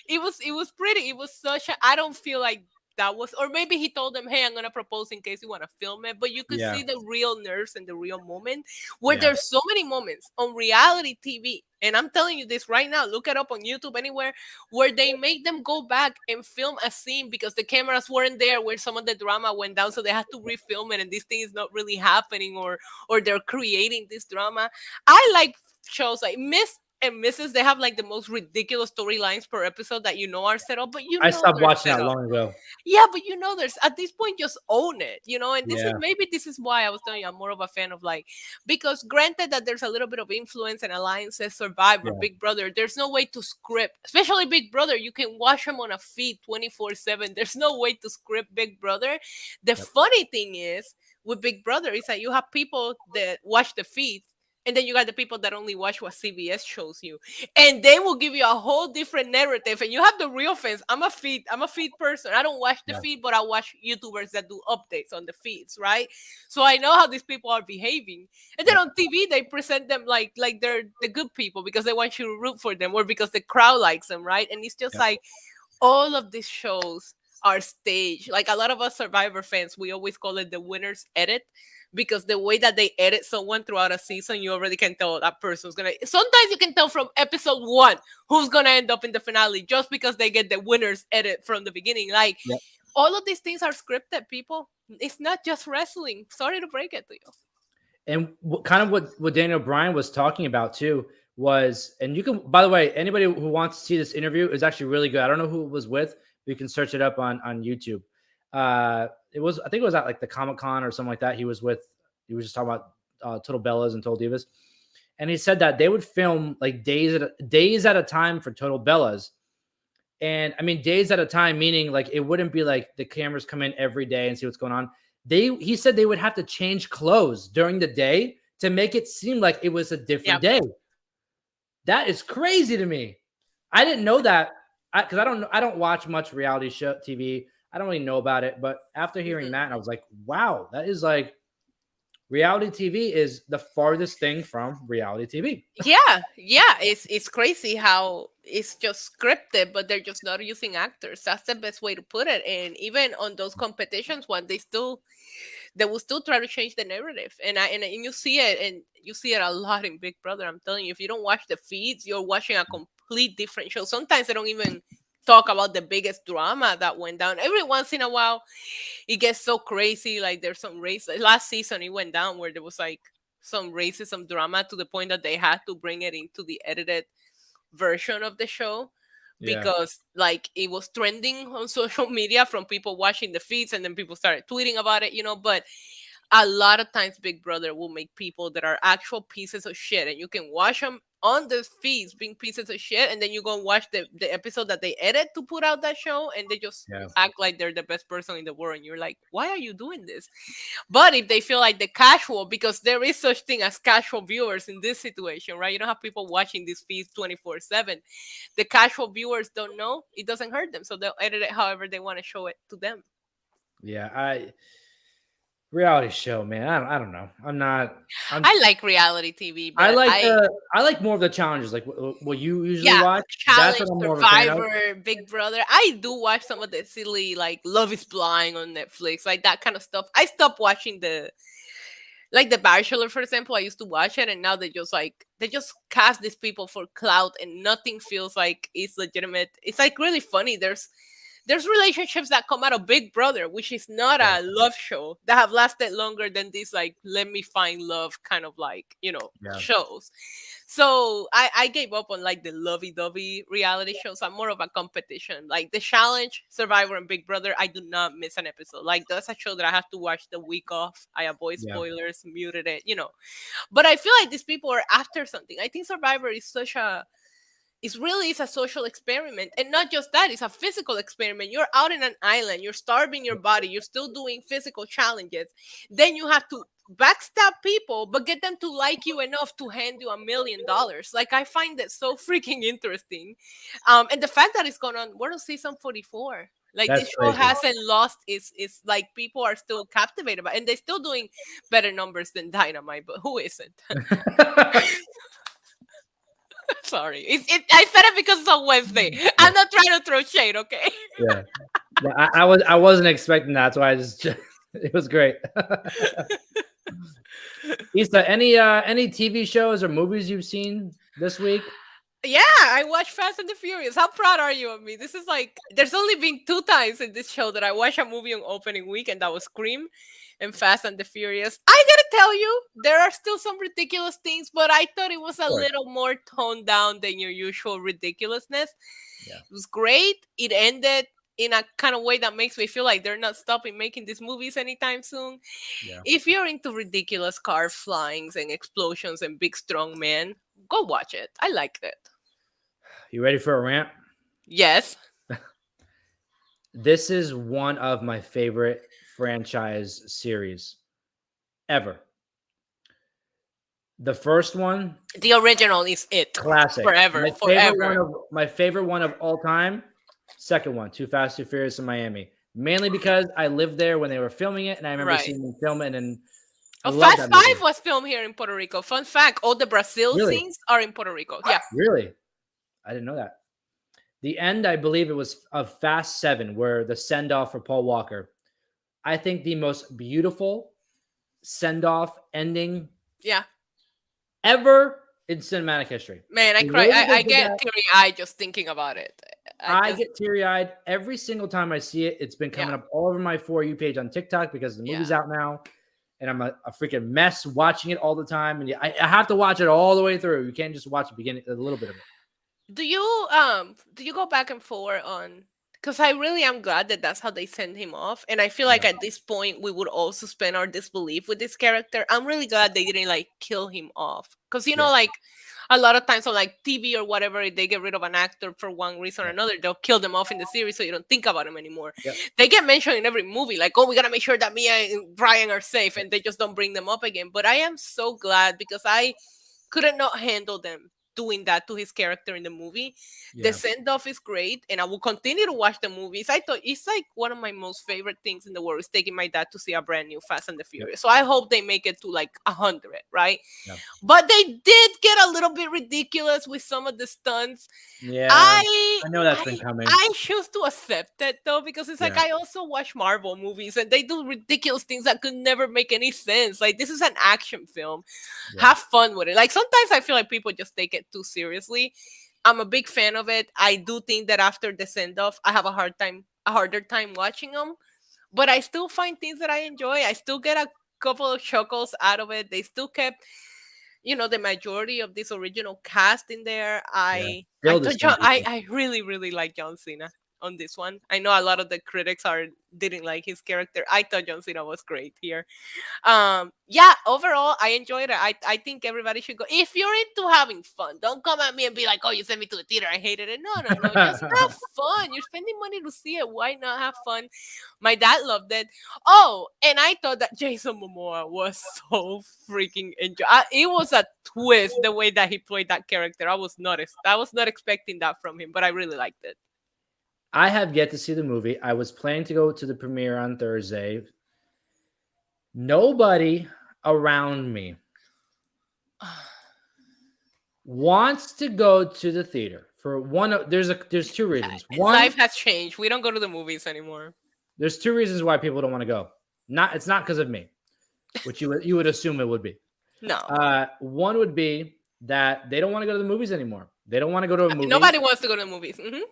it was pretty. It was such a, I don't feel like that was, or maybe he told them, hey, I'm gonna propose in case you want to film it, but you could see the real nerves and the real moment where there's so many moments on reality TV, and I'm telling you this right now, look it up on YouTube, anywhere, where they make them go back and film a scene because the cameras weren't there where some of the drama went down, so they had to refilm it, and this thing is not really happening, or they're creating this drama. I like shows like Miss and Mrs. They have like the most ridiculous storylines per episode that are set up, but I stopped watching that long ago. Yeah, but there's at this point just own it, and this is why I was telling you I'm more of a fan of like, because granted that there's a little bit of influence and alliances, Survivor, Big Brother, there's no way to script, especially Big Brother. You can watch them on a feed 24/7. There's no way to script Big Brother. The funny thing is with Big Brother is that you have people that watch the feeds And then you got the people that only watch what CBS shows you, and they will give you a whole different narrative. And you have the real fans. I'm a feed person. I don't watch the Yeah. feed, but I watch YouTubers that do updates on the feeds, right? So I know how these people are behaving. And then Yep. on TV, they present them like they're the good people because they want you to root for them, or because the crowd likes them, right? And it's just Yep. like all of these shows are staged. Like a lot of us Survivor fans, we always call it the winner's edit, because the way that they edit someone throughout a season, you already can tell that person's gonna. Sometimes you can tell from episode one who's gonna end up in the finale just because they get the winner's edit from the beginning. Like Yep. all of these things are scripted, people. It's not just wrestling. Sorry to break it to you. And kind of what Daniel Bryan was talking about too was, and you can, by the way, anybody who wants to see this interview is actually really good. I don't know who it was with, but you can search it up on YouTube. It was, I think it was at like the Comic-Con or something like that. He was just talking about Total Bellas and Total Divas. And he said that they would film like days at a time for Total Bellas. And I mean, days at a time, meaning like it wouldn't be like the cameras come in every day and see what's going on. He said they would have to change clothes during the day to make it seem like it was a different day. That is crazy to me. I didn't know that, because I don't watch much reality show TV. I don't really know about it, but after hearing that, I was like, wow, that is like, reality TV is the farthest thing from reality TV. Yeah, it's crazy how it's just scripted, but they're just not using actors. That's the best way to put it. And even on those competitions, when they will still try to change the narrative. And you see it, and you see it a lot in Big Brother. I'm telling you, if you don't watch the feeds, you're watching a complete different show. Sometimes they don't even talk about the biggest drama that went down. Every once in a while, it gets so crazy. Like there's some race. Last season, it went down where there was like some racism drama to the point that they had to bring it into the edited version of the show, Yeah. because like it was trending on social media from people watching the feeds, and then people started tweeting about it, but a lot of times Big Brother will make people that are actual pieces of shit, and you can watch them on the feeds being pieces of shit, and then you go and watch the episode that they edit to put out that show, and they just act like they're the best person in the world, and you're like, why are you doing this? But if they feel like the casual, because there is such thing as casual viewers in this situation, right? You don't have people watching these feeds 24/7. The casual viewers don't know, it doesn't hurt them, so they'll edit it however they want to show it to them. Yeah, reality show, man. I don't know. I like reality TV, but I like more of the challenges, like what you usually watch. Challenge, That's what I'm more of a fan of. Survivor, Big Brother. I do watch some of the silly, like Love is Blind on Netflix, like that kind of stuff. I stopped watching the Bachelor, for example. I used to watch it, and now they just cast these people for clout, and nothing feels like it's legitimate. It's like really funny. There's relationships that come out of Big Brother, which is not a love show, that have lasted longer than these like let me find love kind of like shows. So I gave up on like the lovey-dovey reality shows. I'm more of a competition. Like the Challenge, Survivor, and Big Brother, I do not miss an episode. Like that's a show that I have to watch the week off. I avoid spoilers, muted it, But I feel like these people are after something. I think Survivor is it's a social experiment. And not just that, it's a physical experiment. You're out in an island, you're starving your body, you're still doing physical challenges. Then you have to backstab people, but get them to like you enough to hand you $1 million. Like, I find that so freaking interesting. And the fact that it's going on, we're on season 44. Like, That's this show crazy. hasn't lost its like, people are still captivated by it, and they're still doing better numbers than Dynamite, but who isn't? Sorry. I said it because it's on Wednesday. I'm not trying to throw shade, okay? Yeah. I wasn't expecting that, so I just it was great. Issa, any TV shows or movies you've seen this week? Yeah, I watched Fast and the Furious. How proud are you of me? This is like, there's only been 2 times in this show that I watched a movie on opening week, and that was Scream and Fast and the Furious. I gotta tell you, there are still some ridiculous things, but I thought it was a little more toned down than your usual ridiculousness. Yeah. It was great. It ended in a kind of way that makes me feel like they're not stopping making these movies anytime soon. Yeah. If you're into ridiculous car flyings and explosions and big strong men, go watch it. I liked it. You ready for a rant? Yes. This is one of my favorite franchise series ever. The first one, The original is it. classic. Forever. Forever. My favorite one of all time. Second one, Too Fast, Too Furious in Miami. Mainly because I lived there when they were filming it, and I remember Right. seeing them film it, and I Oh, love Fast that Five movie. was filmed here in Puerto Rico. Fun fact: all the Brazil Really? scenes are in Puerto Rico. Yeah. Really? I didn't know that. The end, I believe it was of Fast 7, where the send-off for Paul Walker. I think the most beautiful send-off ending Yeah. ever in cinematic history. Man, I The cry. way that they I did get that, teary-eyed just thinking about it. I get teary-eyed every single time I see it. It's been coming up all over my For You page on TikTok because the movie's out now, and I'm a freaking mess watching it all the time. And I have to watch it all the way through. You can't just watch the beginning, a little bit of it. Do you go back and forth on? Because I really am glad that that's how they send him off, and I feel like at this point we would all suspend our disbelief with this character. I'm really glad they didn't like kill him off, because you know, like a lot of times on like TV or whatever, if they get rid of an actor for one reason or another, they'll kill them off in the series so you don't think about him anymore. They get mentioned in every movie, like, oh, we gotta make sure that Mia and Brian are safe, and they just don't bring them up again. But I am so glad, because I couldn't not handle them doing that to his character in the movie. The send-off is great, and I will continue to watch the movies. I thought it's like one of my most favorite things in the world is taking my dad to see a brand new Fast and the Furious. So I hope they make it to like 100, right? But they did get a little bit ridiculous with some of the stunts. I know that's been coming. I choose to accept it though, because it's like I also watch Marvel movies and they do ridiculous things that could never make any sense. Like, this is an action film. Have fun with it. Like, sometimes I feel like people just take it too seriously. I'm a big fan of it. I do think that after the send-off, I have a harder time watching them, but I still find things that I enjoy. I still get a couple of chuckles out of it. They still kept, the majority of this original cast in there. I really, really like John Cena on this one. I know a lot of the critics didn't like his character. I thought John Cena was great here. Overall I enjoyed it. I think everybody should go if you're into having fun. Don't come at me and be like, oh, you sent me to the theater, I hated it. No, just have fun. You're spending money to see it, why not have fun? My dad loved it. Oh, and I thought that Jason Momoa was so freaking it was a twist the way that he played that character. I was not expecting that from him, but I really liked it. I have yet to see the movie. I was planning to go to the premiere on Thursday. Nobody around me wants to go to the theater for one. There's two reasons. One, life has changed. We don't go to the movies anymore. There's two reasons why people don't want to go. It's not because of me, which you would assume it would be. No. One would be that they don't want to go to the movies anymore. They don't want to go to a movie. Nobody wants to go to the movies. Mm-hmm.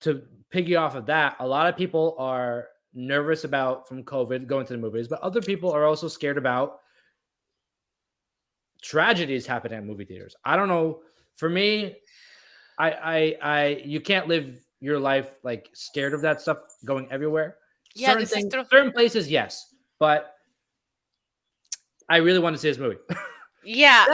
To piggy off of that, a lot of people are nervous about from COVID going to the movies, but other people are also scared about tragedies happening at movie theaters. I don't know. For me, you can't live your life like scared of that stuff going everywhere. Yeah, certain places, yes, but I really want to see this movie. Yeah,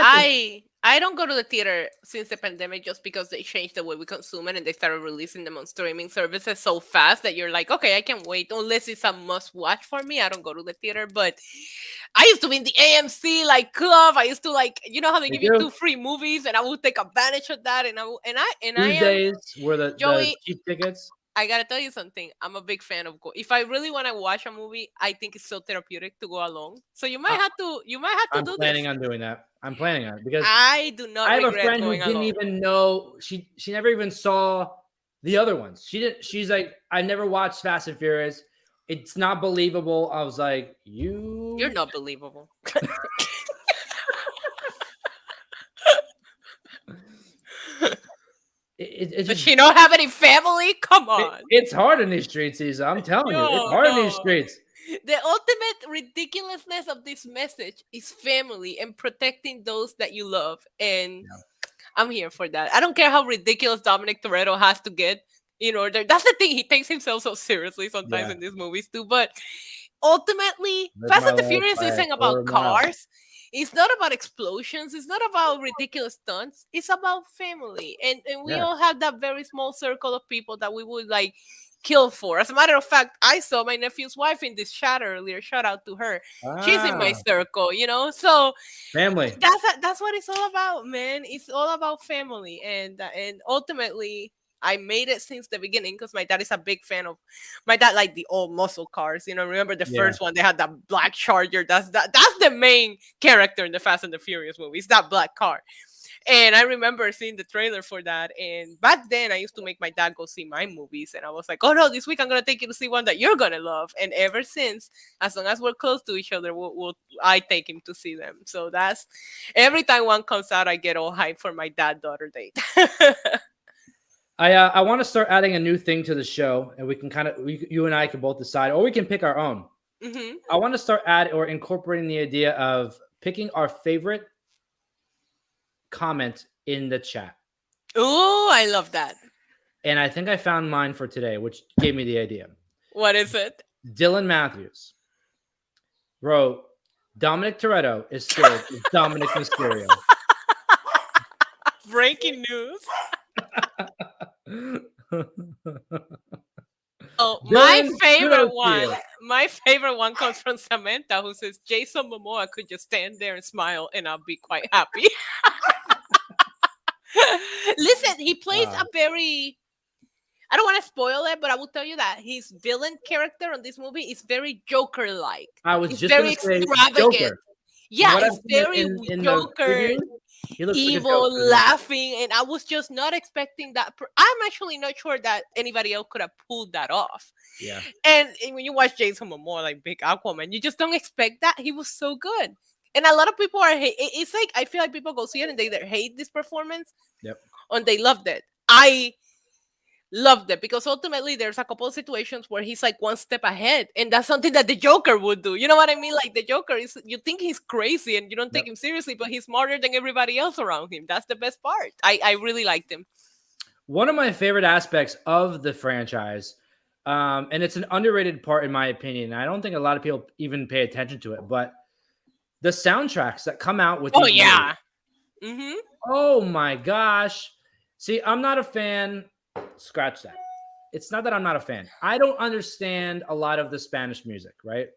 I don't go to the theater since the pandemic just because they changed the way we consume it and they started releasing them on streaming services so fast that you're like, okay, I can wait. Unless it's a must watch for me, I don't go to the theater. But I used to be in the AMC like club. I used to how they give you 2 free movies, and I would take advantage of that. Tuesdays were the cheap tickets. I gotta tell you something. I'm a big fan of if I really want to watch a movie, I think it's so therapeutic to go alone. So you might have to do this. I'm planning on doing that. I'm planning on it because I do not. I have a friend who didn't even know she never even saw the other ones. She's like, I never watched Fast and Furious. It's not believable. I was like, you're not believable. Does she not have any family? Come on. It's hard in these streets, Isa. I'm telling you, it's hard in these streets. The ultimate ridiculousness of this message is family and protecting those that you love. And I'm here for that. I don't care how ridiculous Dominic Toretto has to get in order. That's the thing. He takes himself so seriously sometimes in these movies too. But ultimately, Fast and the Furious isn't about cars. It's not about explosions. It's not about ridiculous stunts. It's about family. And we all have that very small circle of people that we would kill for. As a matter of fact, I saw my nephew's wife in this chat earlier. Shout out to her. She's in my Ah, circle, you know. So family. that's what it's all about, man. It's all about family, and ultimately, I made it since the beginning because my dad is a big fan of. My dad like the old muscle cars. You know, remember the Yeah. first one? They had that black Charger. That's the main character in the Fast and the Furious movies. That black car. And I remember seeing the trailer for that. And back then, I used to make my dad go see my movies. And I was like, oh no, this week I'm going to take you to see one that you're going to love. And ever since, as long as we're close to each other, I take him to see them. So that's every time one comes out, I get all hyped for my dad-daughter date. I want to start adding a new thing to the show, and we can you and I can both decide, or we can pick our own. Mm-hmm. I want to start incorporating the idea of picking our favorite comment in the chat. Oh, I love that. And I think I found mine for today, which gave me the idea. What is it? Dylan Matthews wrote, Dominic Toretto is still Dominic Mysterio. Breaking news. Oh, my favorite one comes from Samantha, who says Jason Momoa could just stand there and smile and I'll be quite happy. Listen, he plays a very, I don't want to spoil it, but I will tell you that his villain character on this movie is very Joker-like. I was just very extravagant. Joker. Yeah, it's very in Joker, evil, like laughing, and I was just not expecting that. I'm actually not sure that anybody else could have pulled that off. Yeah. And when you watch Jason Momoa, like big Aquaman, you just don't expect that. He was so good. And a lot of people are it's like, I feel like people go see it and they either hate this performance, or they loved it. I loved it because ultimately there's a couple of situations where he's like one step ahead, and that's something that the Joker would do. You know what I mean? Like the Joker is, you think he's crazy and you don't take him seriously, but he's smarter than everybody else around him. That's the best part. I really liked him. One of my favorite aspects of the franchise, and it's an underrated part in my opinion. I don't think a lot of people even pay attention to it, but the soundtracks that come out with movies. Mm-hmm. Oh my gosh. See, I'm not a fan. Scratch that. It's not that I'm not a fan. I don't understand a lot of the Spanish music, right?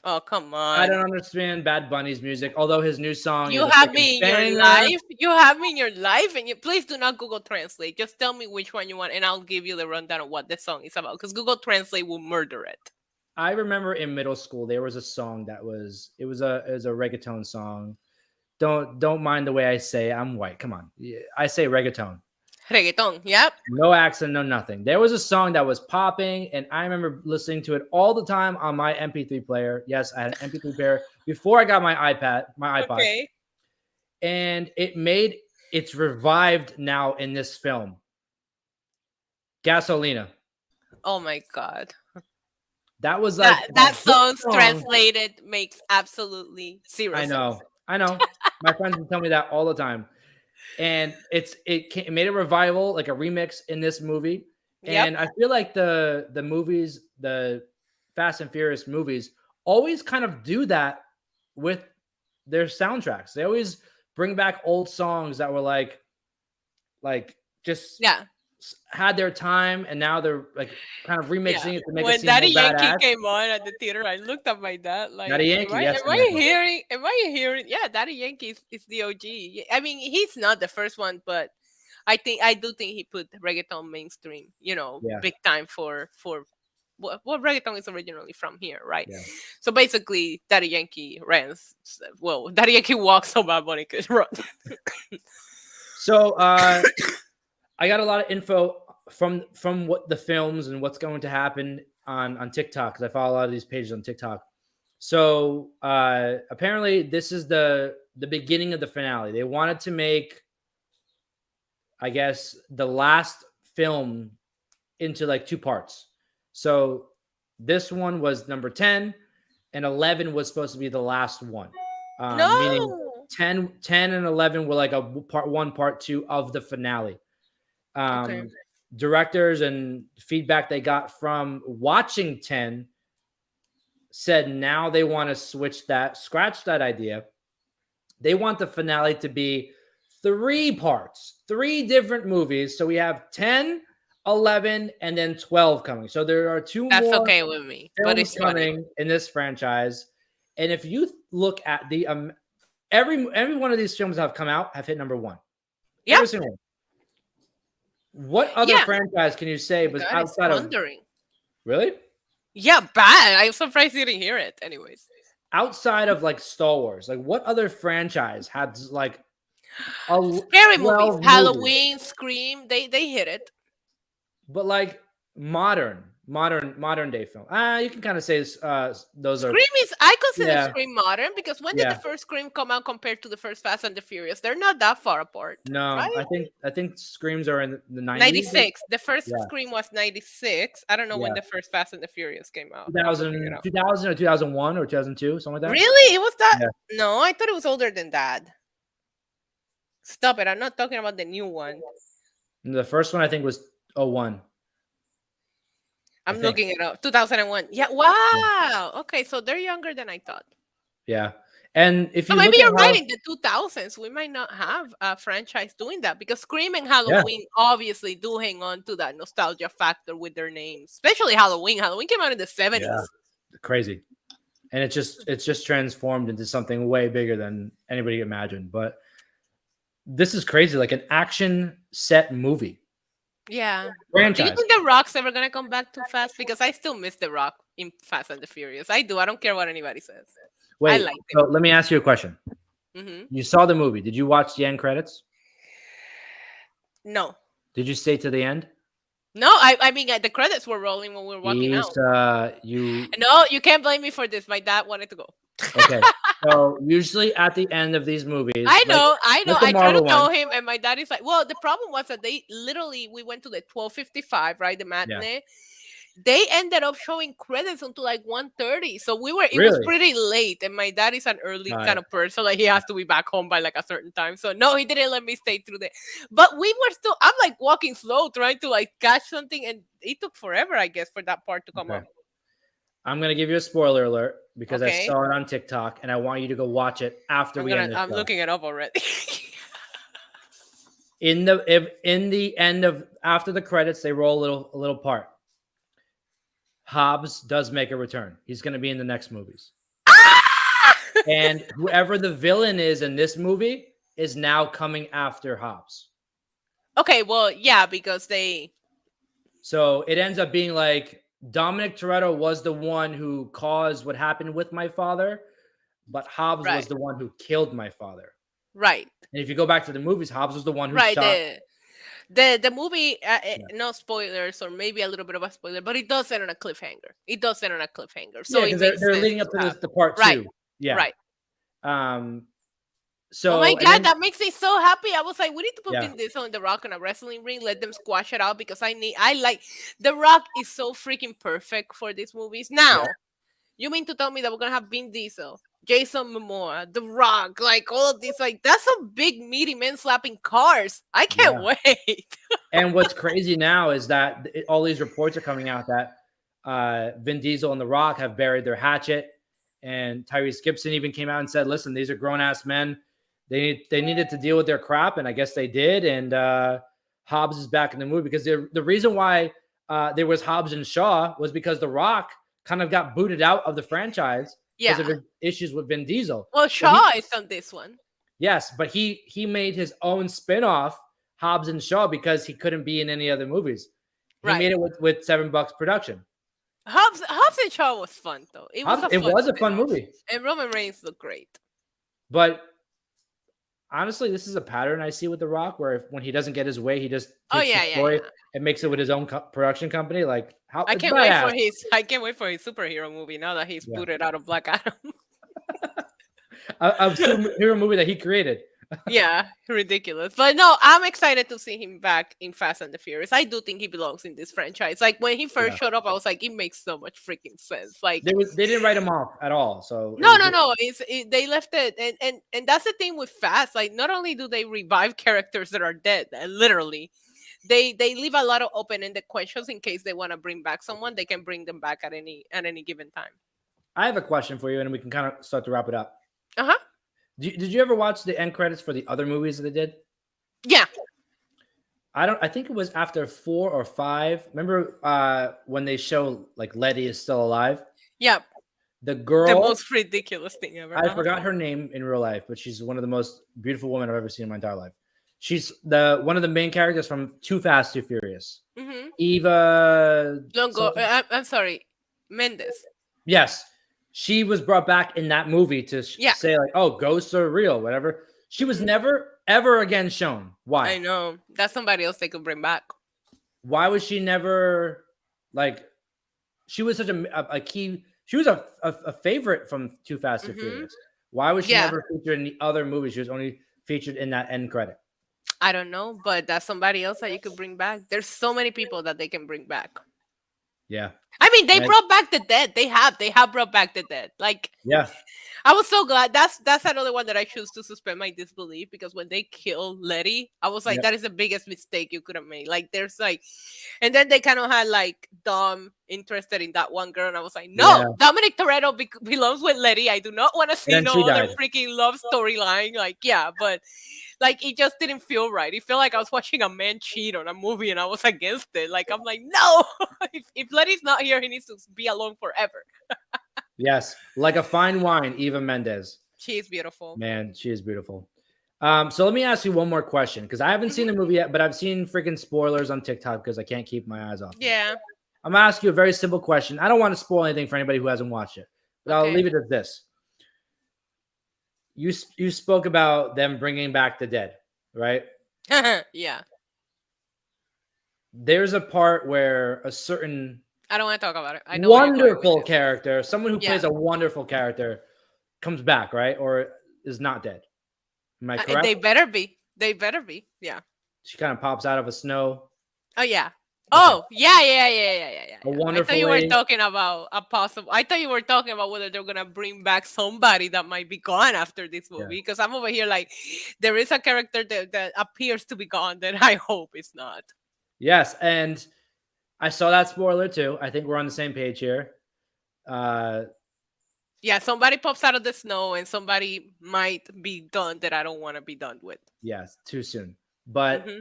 Oh, come on. I don't understand Bad Bunny's music, although his new song You have me in your life. You have me in your life, and you please do not Google Translate. Just tell me which one you want, and I'll give you the rundown of what the song is about, because Google Translate will murder it. I remember in middle school there was a song that was a reggaeton song. Don't mind the way I say it. I'm white. Come on. I say reggaeton. Reggaeton, yep. No accent, no nothing. There was a song that was popping, and I remember listening to it all the time on my MP3 player. Yes, I had an MP3 player before I got my iPod. Okay. And it's revived now in this film. Gasolina. Oh my God. That was like that song translated makes absolutely zero sense. I know. My friends would tell me that all the time. And it made a revival, like a remix in this movie. And I feel like the movies, the Fast and Furious movies, always kind of do that with their soundtracks. They always bring back old songs that were like just had their time, and now they're like kind of remixing it to make it seem more badass. When Daddy Yankee came on at the theater, I looked at my dad like, Daddy Yankee, am I hearing? Yeah, Daddy Yankee is the OG. I mean, he's not the first one, but I do think he put reggaeton mainstream, big time for what reggaeton is originally from here, right? Yeah. So basically, Daddy Yankee Daddy Yankee walks so Bad Bunny could run. So, I got a lot of info from what the films and what's going to happen on TikTok, because I follow a lot of these pages on TikTok. So apparently this is the beginning of the finale. They wanted to make, I guess, the last film into like two parts. So this one was number 10, and 11 was supposed to be the last one. Meaning 10 and 11 were like a part 1, part 2 of the finale. Directors and feedback they got from watching 10 said now they want to scratch that idea. They want the finale to be 3 parts, 3 different movies. So we have 10, 11, and then 12 coming. So there are 2 That's more okay with me, but films it's funny. coming in this franchise. And if you look at the every one of these films that have come out have hit number 1. Yeah. Every single one. What other Yeah. franchise can you say was God, it's outside of wondering. really? Yeah, bad. I'm surprised you didn't hear it. Anyways, Outside of like Star Wars, like what other franchise had like scary movies, 12 movies? Halloween, Scream, they hit it. But like modern day film. You can kind of say those are Scream is, I consider yeah, Scream modern because when did the first Scream come out compared to the first Fast and the Furious? They're not that far apart. No, right? I think Screams are in the 90s. 96. The first Yeah. Scream was 96. I don't know when Yeah. the first Fast and the Furious came out. 2000 or 2001 or 2002, something like that. Really? It was that? Yeah. No, I thought it was older than that. Stop it. I'm not talking about the new one. And the first one I think was 01. I'm looking it up. 2001. Yeah. Wow. Okay. So they're younger than I thought. Yeah. And if you maybe look you're at right, in the 2000s, we might not have a franchise doing that because Scream and Halloween obviously do hang on to that nostalgia factor with their names, especially Halloween. Halloween came out in the 70s. Yeah. Crazy. And it's just transformed into something way bigger than anybody imagined. But this is crazy, like an action set movie. Yeah. Franchise. Do you think The Rock's ever gonna come back too fast? Because I still miss The Rock in Fast and the Furious. I do. I don't care what anybody says. Wait, I like it. So let me ask you a question. Mm-hmm. You saw the movie. Did you watch the end credits? No. Did you stay to the end? No, I mean the credits were rolling when we were walking out. No, you can't blame me for this. My dad wanted to go. Okay. So usually at the end of these movies, I know. I try to tell one, him, and my dad is like, "Well, the problem was that we went to the 12:55, right, the matinee." Yeah. They ended up showing credits until like 1:30, so it was pretty late. And my dad is an early kind of person, like he has to be back home by like a certain time. So no, he didn't let me stay through there. But we were still. I'm like walking slow, trying to like catch something, and it took forever, I guess, for that part to come up. I'm going to give you a spoiler alert because I saw it on TikTok and I want you to go watch it after we end this. I'm looking it up already. In the end of after the credits, they roll a little part. Hobbs does make a return. He's going to be in the next movies. And whoever the villain is in this movie is now coming after Hobbs. Okay, well, yeah, because So it ends up being like Dominic Toretto was the one who caused what happened with my father, but Hobbs was the one who killed my father. Right. And if you go back to the movies, Hobbs was the one who shot. The movie, no spoilers, or maybe a little bit of a spoiler, but it does end on a cliffhanger. So they're leading up to the part 2. Yeah. Right. So oh my God, that makes me so happy. I was like, we need to put this on The Rock on a wrestling ring, let them squash it out because I like The Rock is so freaking perfect for these movies. Now, you mean to tell me that we're gonna have Vin Diesel, Jason Momoa, The Rock, like all of these, like that's some big meaty men slapping cars. I can't wait. And what's crazy now is that all these reports are coming out that Vin Diesel and The Rock have buried their hatchet, and Tyrese Gibson even came out and said, "Listen, these are grown ass men. They needed to deal with their crap, and I guess they did." And Hobbs is back in the movie because the reason why there was Hobbs and Shaw was because The Rock kind of got booted out of the franchise because of his issues with Vin Diesel. Well, Shaw is on this one. Yes, but he made his own spinoff, Hobbs and Shaw, because he couldn't be in any other movies. He made it with $7 production. Hobbs and Shaw was fun though. It was a fun movie, and Roman Reigns looked great. But honestly, this is a pattern I see with The Rock, where when he doesn't get his way, he just takes the toy and makes it with his own production company. Like I can't wait for his superhero movie now that he's booted out of Black Adam. a superhero movie that he created. Yeah, ridiculous. But no, I'm excited to see him back in Fast and the Furious. I do think he belongs in this franchise. Like when he first showed up, I was like, it makes so much freaking sense. Like they didn't write him off at all. So no. They left it, and that's the thing with Fast. Like not only do they revive characters that are dead, literally, they leave a lot of open-ended questions in case they want to bring back someone. They can bring them back at any given time. I have a question for you, and we can kind of start to wrap it up. Uh-huh. Did you ever watch the end credits for the other movies that they did? Yeah. I think it was after 4 or 5. Remember when they show like Letty is still alive? Yeah, The the girl, most ridiculous thing ever. I forgot her name in real life, but she's one of the most beautiful women I've ever seen in my entire life. She's the one of the main characters from Too Fast, Too Furious. Mm-hmm. Eva. Don't go. Something? I'm sorry, Mendes. Yes, she was brought back in that movie to Yeah, say like, "Oh, ghosts are real," whatever. She was mhm. never ever again shown. Why? I know. That's somebody else they could bring back. Why was she never like? She was such a key. She was a favorite from Too Fast and Hmm. Furious. Why was she Yeah, never featured in the other movies? She was only featured in that end credit. I don't know, but that's somebody else that you could bring back. There's so many people that they can bring back. Yeah, I mean, they and, brought back the dead. They have brought back the dead. Like, yeah, I was so glad. That's another one that I choose to suspend my disbelief, because when they killed Letty, I was like, yeah, that is the biggest mistake you could have made. Like, there's like, and then they kind of had like Dom interested in that one girl, and I was like, yeah. no, Dominic Toretto belongs with Letty. I do not want to And see then she no other died. freaking love storyline. Like, yeah, but like it just didn't feel right. It felt like I was watching a man cheat on a movie, and I was against it. Like, I'm like, no, if Letty's not here, he needs to be alone forever. Yes, like a fine wine, Eva Mendes. She is beautiful. Man, she is beautiful. So let me ask you one more question because I haven't seen the Hmm. movie yet, but I've seen freaking spoilers on TikTok because I can't keep my eyes off it. Yeah. I'm gonna ask you a very simple question. I don't want to spoil anything for anybody who hasn't watched it, but I'll Okay. leave it at this. You spoke about them bringing back the dead, right? Yeah. There's a part where a certain I don't want to talk about it. I know where you're going with wonderful this. character, someone who Yeah. plays a wonderful character, comes back, right? Or is not dead. Am I correct? They better be. They better be. Yeah. She kind of pops out of a snow. Oh yeah. Okay. Oh yeah, yeah, yeah, yeah, yeah, A yeah. I thought wonderful you were lady. talking about a possible. I thought you were talking about whether they're gonna bring back somebody that might be gone after this Yeah. movie. Because I'm over here like, there is a character that appears to be gone that I hope it's not. Yes, and I saw that spoiler too. I think we're on the same page here. Uh, Yeah, somebody pops out of the snow, and somebody might be done that I don't want to be done with. yes, too soon. But Hmm.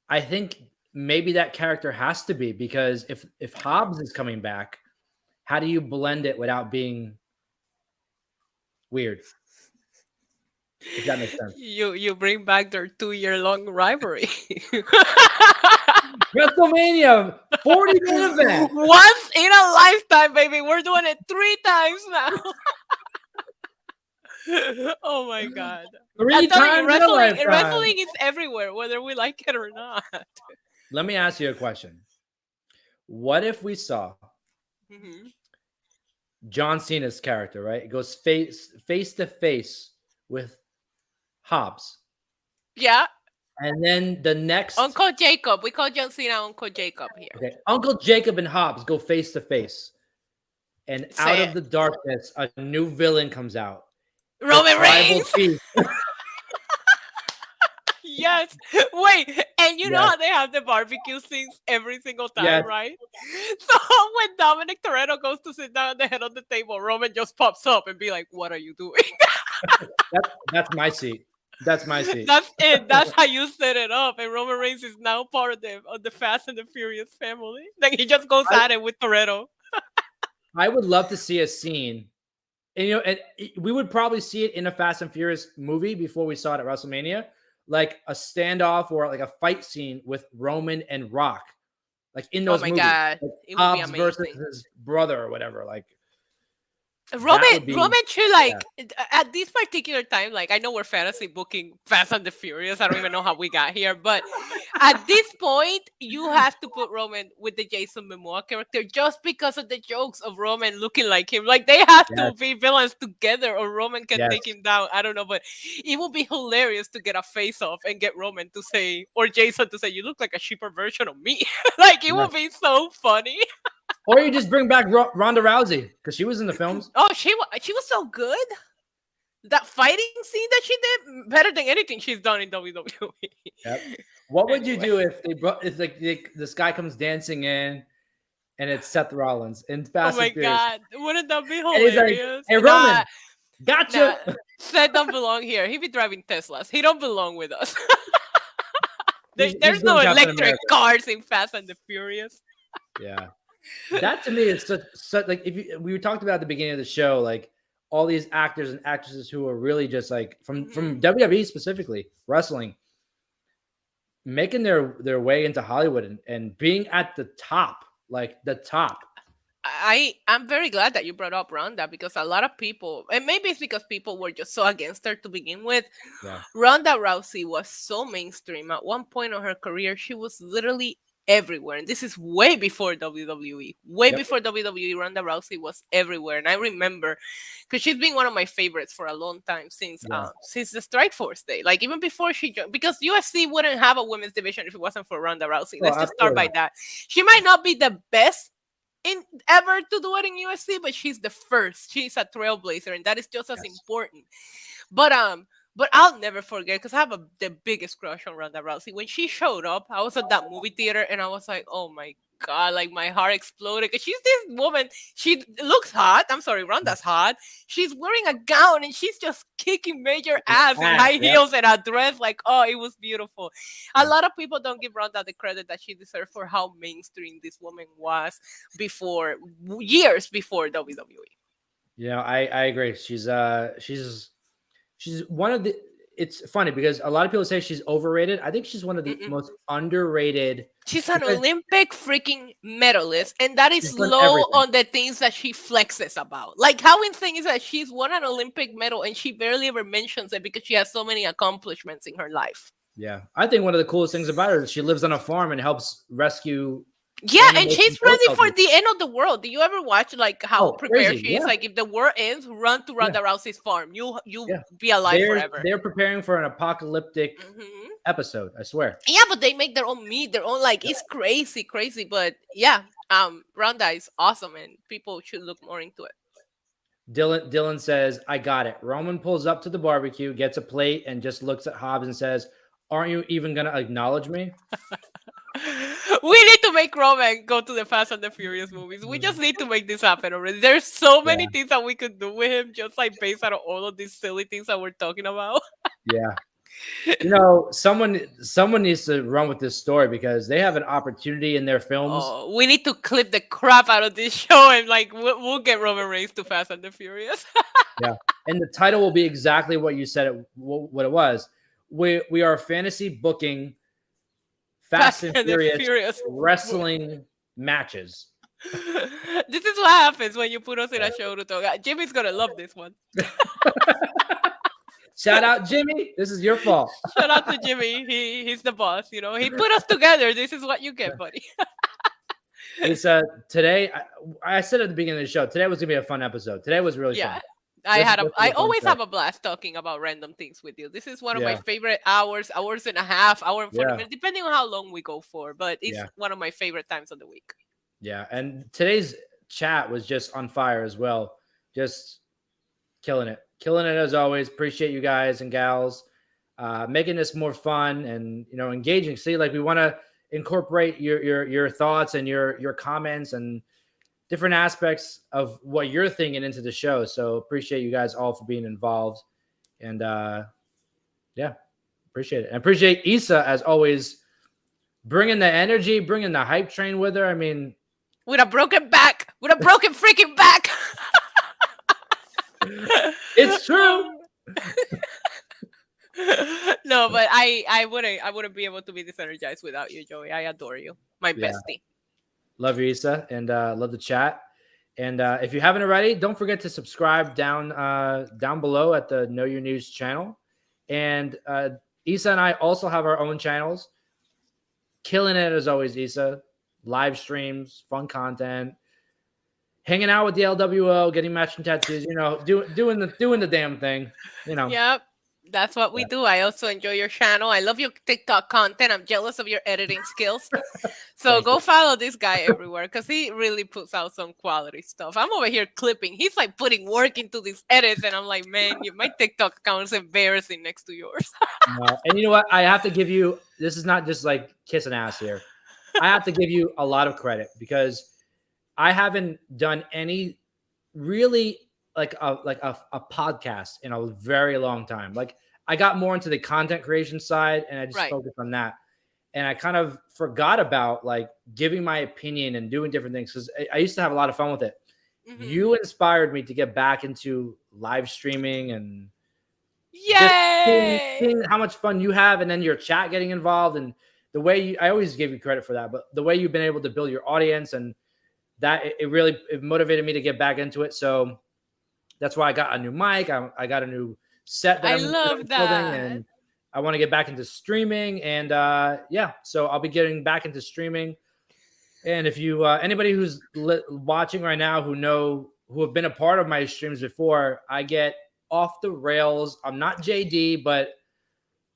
I think maybe that character has to be because if Hobbs is coming back, how do you blend it without being weird? If that makes sense. You bring back their 2-year-long rivalry. WrestleMania 40 main event. Once in a lifetime, baby. We're doing it 3 times now. Oh my god. Three I'm telling you, times in a lifetime. wrestling is everywhere, whether we like it or not. Let me ask you a question. What if we saw Mhm. John Cena's character, right? It goes face to face with Hobbs. Yeah, And then the next Uncle Jacob. We call John Cena Uncle Jacob here. okay, Uncle Jacob and Hobbs go face to face. And out Say of it. the darkness, a new villain comes out. The Roman tribal Reigns. chief. Yes. Wait, and you know Yes. how they have the barbecue scenes every single time, Yes. right? So when Dominic Toretto goes to sit down at the head of the table, Roman just pops up and be like, "What are you doing?" That's my seat. That's my seat. That's it. That's how you set it up. And Roman Reigns is now part of the Fast and the Furious family. Like, he just goes I, at it with Toretto. I would love to see a scene. And we would probably see it in a Fast and Furious movie before we saw it at WrestleMania, like a standoff or like a fight scene with Roman and Rock, like in Oh those my movies, god, like it would be Hobbs versus amazing. his brother or whatever. Like that Roman would be Roman should yeah. at this particular time, like, I know we're fantasy booking Fast and the Furious. I don't even know how we got here, but at this point, you have to put Roman with the Jason Momoa character just because of the jokes of Roman looking like him. Like, they have Yes, to be villains together, or Roman can yes. take him down. I don't know, but it would be hilarious to get a face off and get Roman to say, or Jason to say, "You look like a cheaper version of me." Like, it Yeah. would be so funny. Or you just bring back Ronda Rousey because she was in the films. Oh, she was so good. That fighting scene that she did, better than anything she's done in WWE. Yep. What would you Anyway. do if they brought if like this guy comes dancing in and it's Seth Rollins in Oh Fast my and Furious god, wouldn't that be and he's like, hilarious? "Hey Nah, Roman, nah, gotcha." Seth don't belong here. He be driving Teslas. He don't belong with us. There's no electric cars in Fast and the Furious. Yeah. That to me is such like we talked about at the beginning of the show, like all these actors and actresses who are really just like from WWE specifically, wrestling, making their way into Hollywood and being at the top, like the top. I'm very glad that you brought up Ronda, because a lot of people, and maybe it's because people were just so against her to begin with. Yeah. Ronda Rousey was so mainstream. At one point of her career, she was literally everywhere. And this is way before WWE. Way before WWE, Ronda Rousey was everywhere. And I remember, because she's been one of my favorites for a long time since the Strikeforce day. Like even before she joined, because UFC wouldn't have a women's division if it wasn't for Ronda Rousey. Let's just start by that. She might not be the best ever to do it in UFC, but she's the first. She's a trailblazer, and that is just as important. But I'll never forget, because I have the biggest crush on Ronda Rousey. When she showed up, I was at that movie theater, and I was like, oh my God, like my heart exploded. Because she's this woman, she looks hot. I'm sorry, Ronda's hot. She's wearing a gown, and she's just kicking major ass in high heels and a dress. Like, oh, it was beautiful. A lot of people don't give Ronda the credit that she deserves for how mainstream this woman was years before WWE. Yeah, I agree. She's one of the. It's funny because a lot of people say she's overrated. I think she's one of the most underrated. She's an Olympic freaking medalist, and that is low on the things that she flexes about. Like, how insane is that she's won an Olympic medal and she barely ever mentions it because she has so many accomplishments in her life. Yeah, I think one of the coolest things about her is she lives on a farm and helps rescue. Yeah, and she's ready for the end of the world. Do you ever watch like how prepared she is? Like if the war ends, run to Ronda Rousey's farm. You'll be alive forever. They're preparing for an apocalyptic episode, I swear. Yeah, but they make their own meat, their own it's crazy. But yeah, Ronda is awesome, and people should look more into it. Dylan says, I got it. Roman pulls up to the barbecue, gets a plate, and just looks at Hobbs and says, aren't you even gonna acknowledge me? We need to make Roman go to the Fast and the Furious movies. We just need to make this happen already. There's so many things that we could do with him, just like based on all of these silly things that we're talking about. Yeah. You know, someone needs to run with this story because they have an opportunity in their films. Oh, we need to clip the crap out of this show and we'll get Roman Reigns to Fast and the Furious. Yeah. And the title will be exactly what you said what it was. We are fantasy booking Fast and Furious wrestling matches. This is what happens when you put us in a show to talk. Jimmy's gonna love this one. Shout out, Jimmy. This is your fault. Shout out to Jimmy. He's the boss. You know, he put us together. This is what you get, buddy. It's today. I said at the beginning of the show, today was gonna be a fun episode. Today was really fun. I always have a blast talking about random things with you. This is one of my favorite hours and a half, hour and 40 minutes, depending on how long we go for. But it's one of my favorite times of the week. Yeah, and today's chat was just on fire as well. Just killing it as always. Appreciate you guys and gals making this more fun and engaging. See, like we want to incorporate your thoughts and your comments and different aspects of what you're thinking into the show. So appreciate you guys all for being involved. And appreciate it. And appreciate Issa, as always, bringing the energy, bringing the hype train with her. I mean, with a broken back, with a broken freaking back. It's true. No, but I wouldn't be able to be this energized without you, Joey. I adore you. My bestie. Love you, Issa, and love the chat. And if you haven't already, don't forget to subscribe down below at the Know Your News channel. And Issa and I also have our own channels. Killing it as always, Issa. Live streams, fun content, hanging out with the LWO, getting matching tattoos. Doing the damn thing. Yep. That's what we do. I also enjoy your channel. I love your TikTok content. I'm jealous of your editing skills. So go follow this guy everywhere because he really puts out some quality stuff. I'm over here clipping. He's like putting work into these edits. And I'm like, man, my TikTok account is embarrassing next to yours. And you know what? I have to give you, this is not just like kissing ass here. I have to give you a lot of credit because I haven't done any really like a podcast in a very long time. Like I got more into the content creation side and I just focused on that. and I kind of forgot about like giving my opinion and doing different things because I used to have a lot of fun with it. Mhm. You inspired me to get back into live streaming and just Yay! seeing how much fun you have, and then your chat getting involved, and the way you, I always give you credit for that, but the way you've been able to build your audience, and that it really motivated me to get back into it. So that's why I got a new mic. I got a new set that I I'm love building, that. and I want to get back into streaming. And yeah, so I'll be getting back into streaming. And if you anybody who's watching right now who have been a part of my streams before, I get off the rails. I'm not JD, but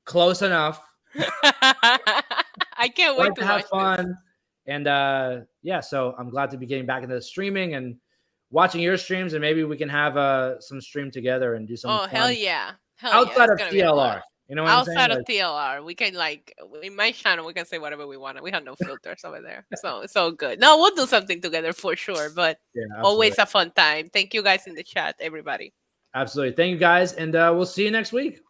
close enough. I can't wait Like to to have watch fun. this. And yeah, so I'm glad to be getting back into the streaming and watching your streams, and maybe we can have some stream together and do some Oh, fun hell yeah. Hell outside yeah. of It's gonna be a lot. TLR. You know what I'm saying? Outside of Like, TLR, we can like in my channel we can say whatever we want. We have no filters over there, so it's all good. No, we'll do something together for sure. But yeah, always absolutely. a fun time. Thank you guys in the chat, everybody. Absolutely. Thank you guys, and we'll see you next week.